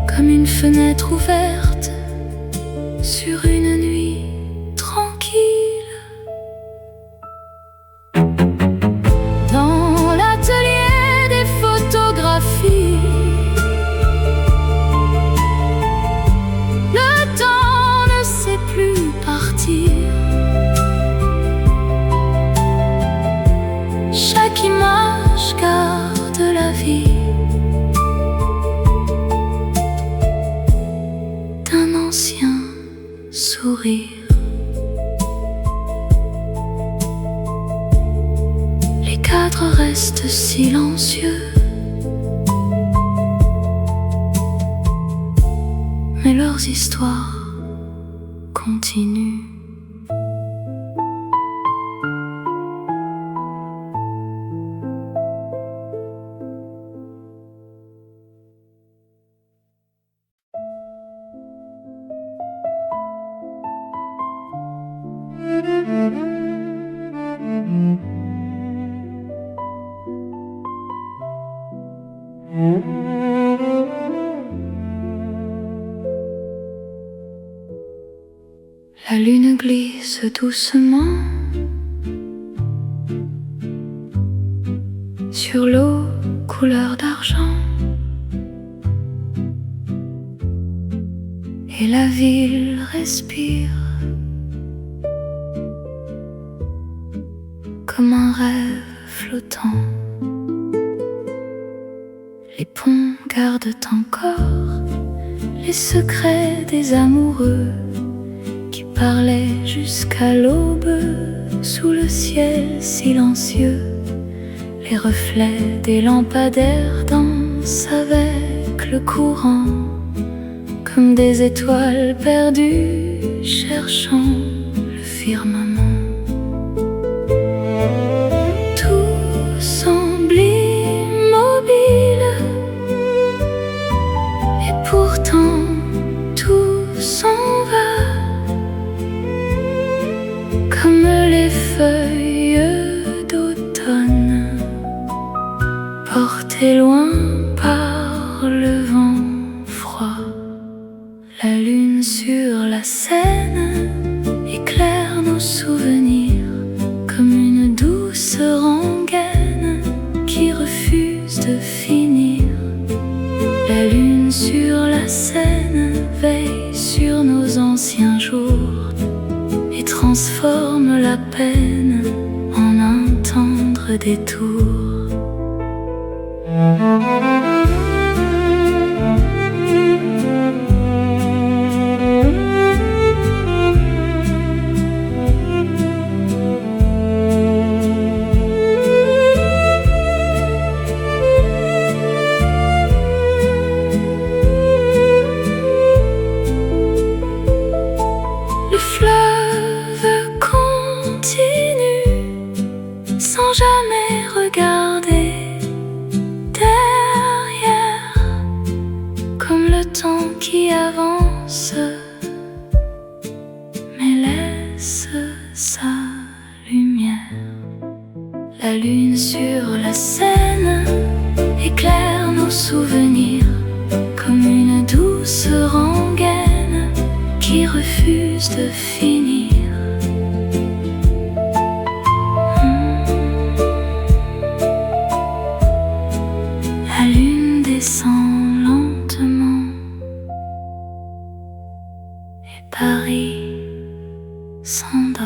comme une fenêtre ouverte sur une nuit tranquille. Dans l'atelier des photographies, le temps ne sait plus partir. Chaque image garde la vie d'un ancien sourire. restent silencieux. Mais leurs histoires continuent. La lune glisse doucement sur l'eau couleur d'argent, et la ville respire comme un rêve flottant. Les ponts gardent encore les secrets des amoureux qui parlaient jusqu'à l'aube sous le ciel silencieux. Les reflets des lampadaires dansent avec le courant, comme des étoiles perdues cherchant le firmament. Tout semble immobile, et pourtant tout s'en va, comme les feuilles d'automne, portées loin par le vent froid. La lune sur la Seine éclaire nos souvenirs comme une douce rengaine qui refuse de finir. La lune sur la Seine veille sur nos anciens jours et transforme la peine en un tendre détour. Le fleuve continue sans jamais regarder derrière, comme le temps qui avance mais laisse sa lumière. La lune sur la Seine éclaire nos souvenirs comme une douce rengaine qui refuse de finir. La lune descend lentement et Paris s'endort.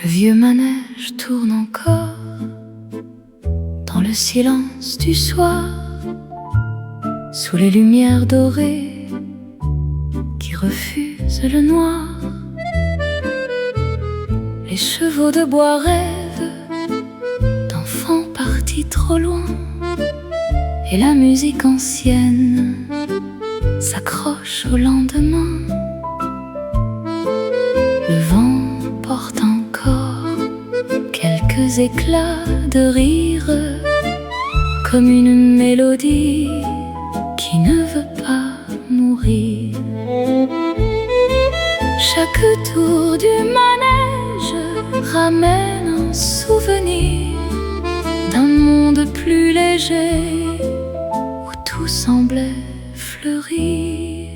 Le vieux manège tourne encore dans le silence du soir, sous les lumières dorées qui refusent le noir. Les chevaux de bois rêvent d'enfants partis trop loin, et la musique ancienne s'accroche au lendemain. Le vent porte encore quelques éclats de rire, comme une mélodie qui ne veut pas mourir. Chaque tour du manège ramène un souvenir d'un monde plus léger où tout semblait fleurir.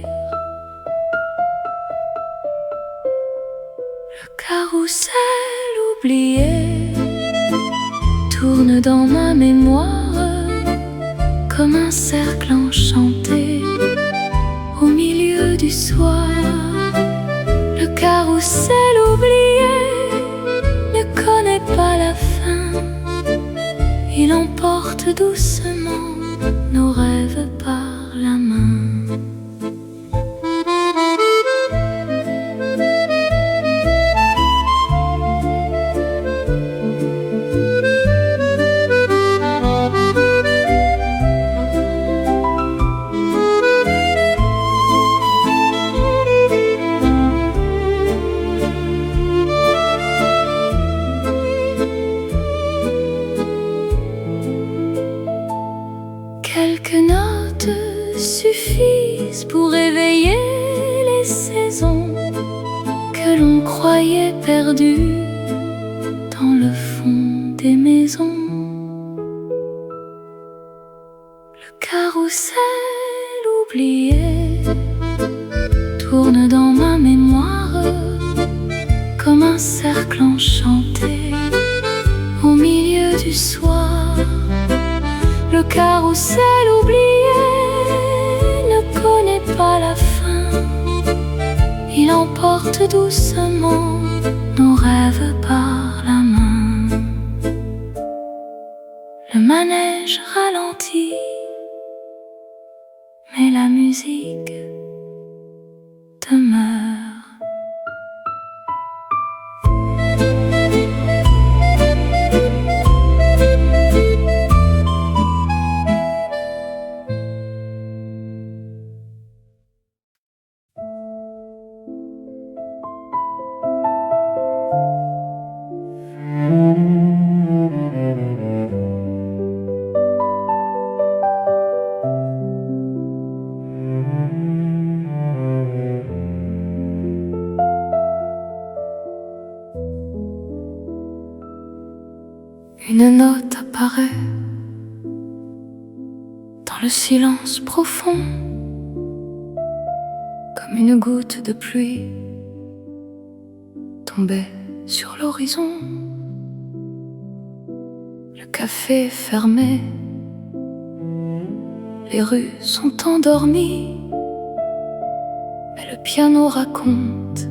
Le carrousel oublié tourne tourne dans ma mémoire comme un cercle enchanté au milieu du soir. Le carrousel oublié ne connaît pas la fin. Il emporte doucement nos rêves par la main. Quelques notes suffisent pour éveiller les saisons que l'on croyait perdues dans le fond des maisons. Le carrousel oublié tourne dans ma mémoire comme un cercle enchanté au milieu du soir. Le carrousel oublié ne connaît pas la fin. Il emporte doucement nos rêves par la main. Le manège ralentit, mais la musique demeure. Une note apparaît dans le silence profond, comme une goutte de pluie tombée sur l'horizon. Le café est fermé, les rues sont endormies, mais le piano raconte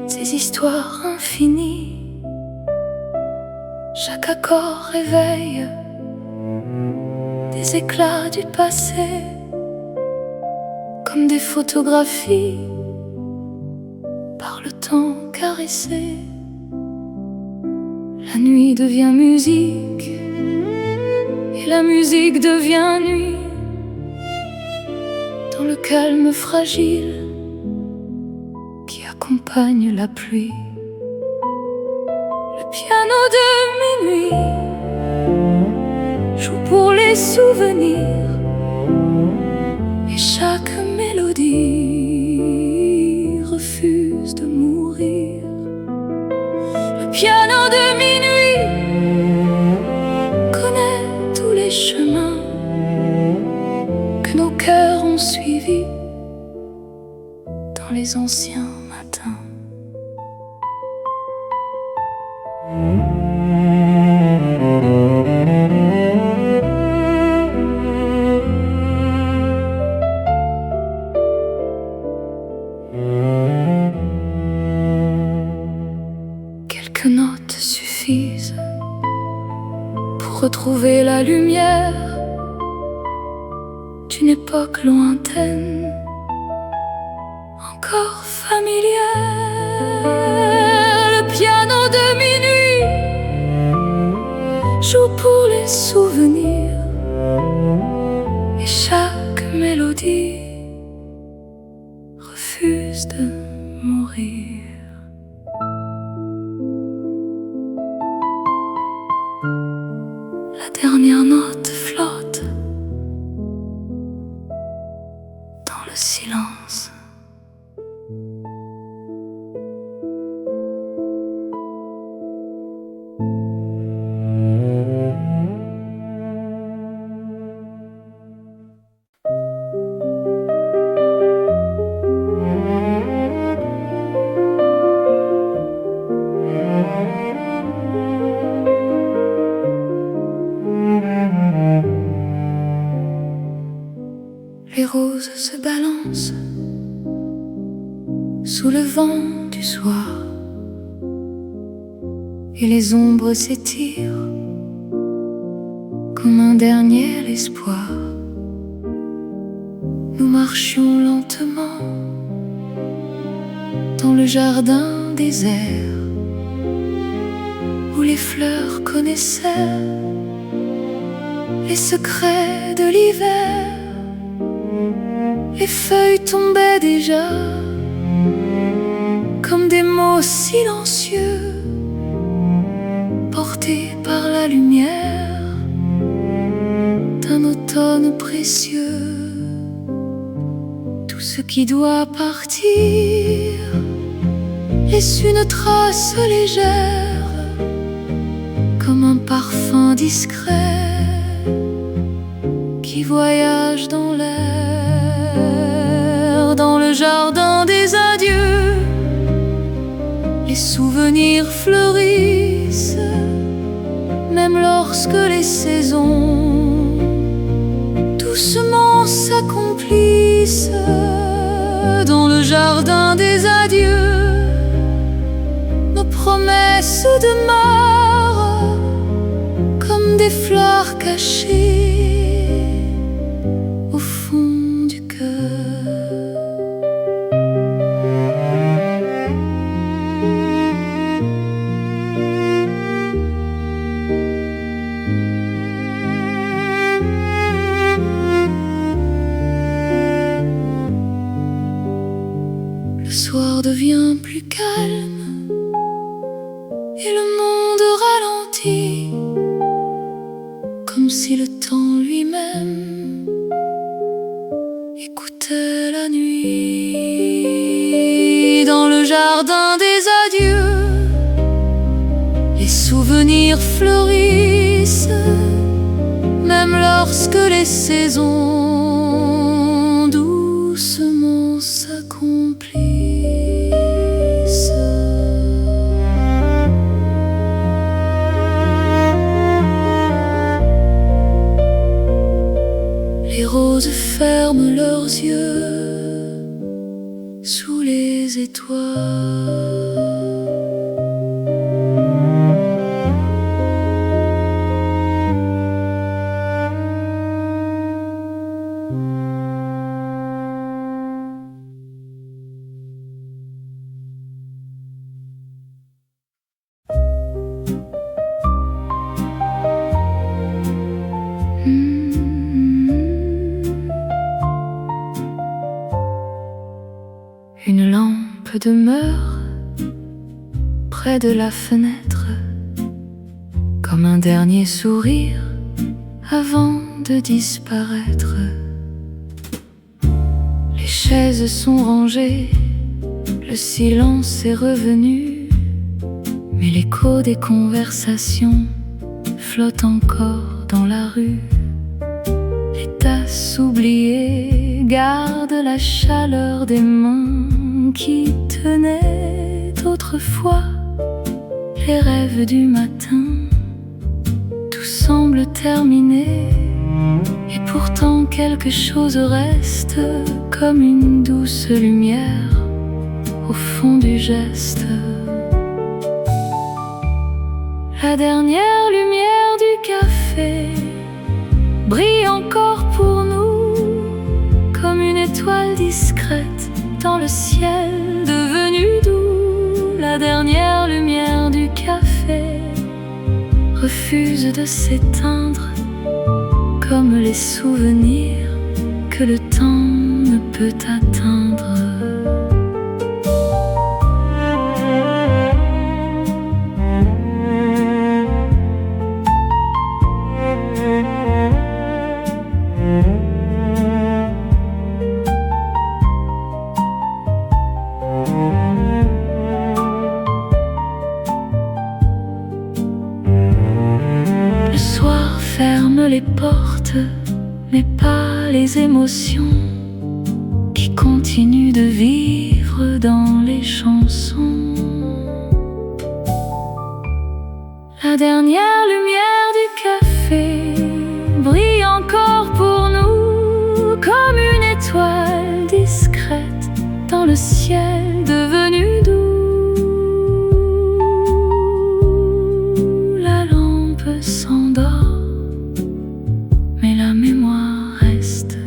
ces histoires infinies. Chaque accord réveille des éclats du passé, comme des photographies par le temps caressé. La nuit devient musique et la musique devient nuit, dans le calme fragile qui accompagne la pluie. Le piano de minuit joue pour les souvenirs, et chaque mélodie refuse de mourir. Le piano de minuit connaît tous les chemins que nos cœurs ont suivis dans les anciens matins. Quelques notes suffisent pour retrouver la lumière d'une époque lointaine, encore familière. Le piano de minuit joue pour les souvenirs, et chaque mélodie refuse de mourir. La dernière note flotte dans le silence. roses se balancent sous le vent du soir, et les ombres s'étirent comme un dernier espoir. Nous marchions lentement dans le jardin désert où les fleurs connaissaient les secrets de l'hiver. Les feuilles tombaient déjà comme des mots silencieux, portés par la lumière d'un automne précieux. Tout ce qui doit partir laisse une trace légère, comme un parfum discret qui voyage dans l'air. Dans le jardin des adieux, les souvenirs fleurissent, même lorsque les saisons doucement s'accomplissent. Dans le jardin des adieux, nos promesses demeurent comme des fleurs cachées au fond du cœur. Le soir devient plus calme et le monde ralentit, comme si le temps lui-même écoutait la nuit. Dans le jardin des adieux, les souvenirs fleurissent, même lorsque les saisons doucement s'accomplissent. Les roses ferment leurs yeux sous les étoiles. Une lampe demeure près de la fenêtre, comme un dernier sourire avant de disparaître. Les chaises sont rangées, le silence est revenu, mais l'écho des conversations flotte encore dans la rue. Les tasses oubliées gardent la chaleur des mains qui tenaient autrefois les rêves du matin. Tout semble terminé, et pourtant quelque chose reste, comme une douce lumière au fond du geste. La dernière lumière du café brille encore pour nous, comme une étoile discrète dans le ciel devenu doux. La dernière lumière du café refuse de s'éteindre, comme les souvenirs que le temps ne peut atteindre. Le soir ferme les portes, mais pas les émotions qui continuent de vivre dans les chansons. La dernière lumière du café brille encore pour nous, comme une étoile le ciel devenu doux. La lampe s'endort, mais la mémoire reste.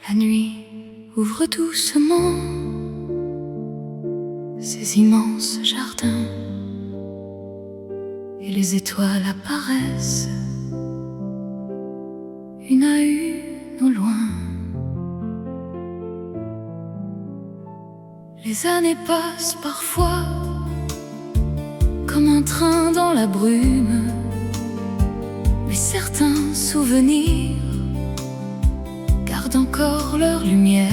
La nuit ouvre doucement ces immenses jardins et les étoiles apparaissent une à une au loin. Les années passent parfois comme un train dans la brume, mais certains souvenirs gardent encore leur lumière.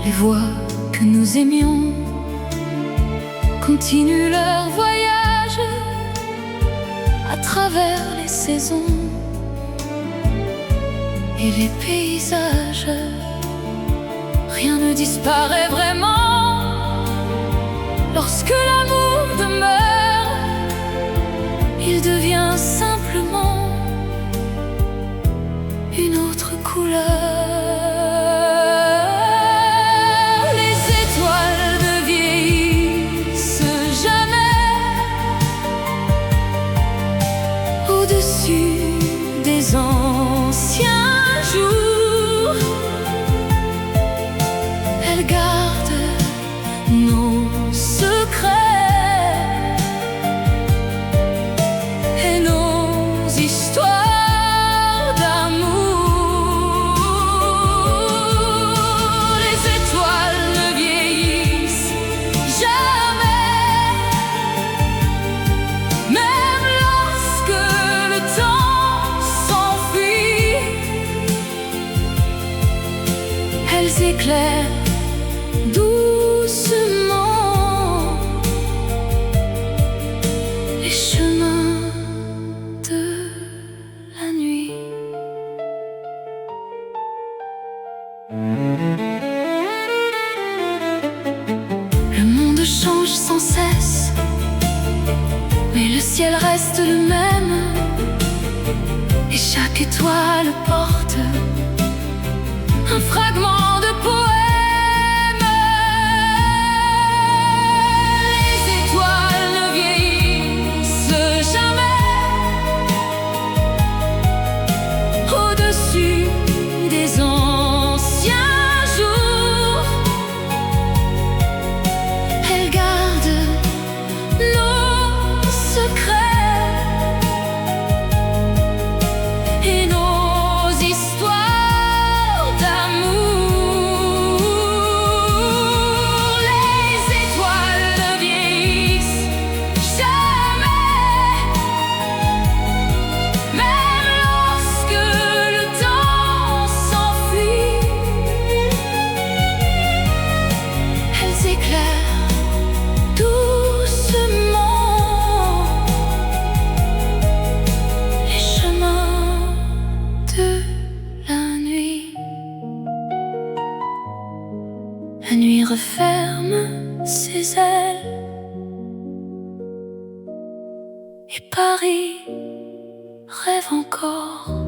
Les voix que nous aimions continuent leur voyage à travers les saisons et les paysages. Rien ne disparaît vraiment lorsque l'amour demeure. Il devient simplement une autre couleur. Les étoiles ne vieillissent jamais au-dessus des anciens jours. Elles gardent nos secrets et nos histoires. Elles éclairent doucement les chemins de la nuit. Le monde change sans cesse, mais le ciel reste le même, et chaque étoile porte un fragment de poème. Les étoiles ne vieillissent jamais au-dessus des anciens jours. Elles gardent nos secrets et nos histoires. La nuit referme ses ailes et Paris rêve encore.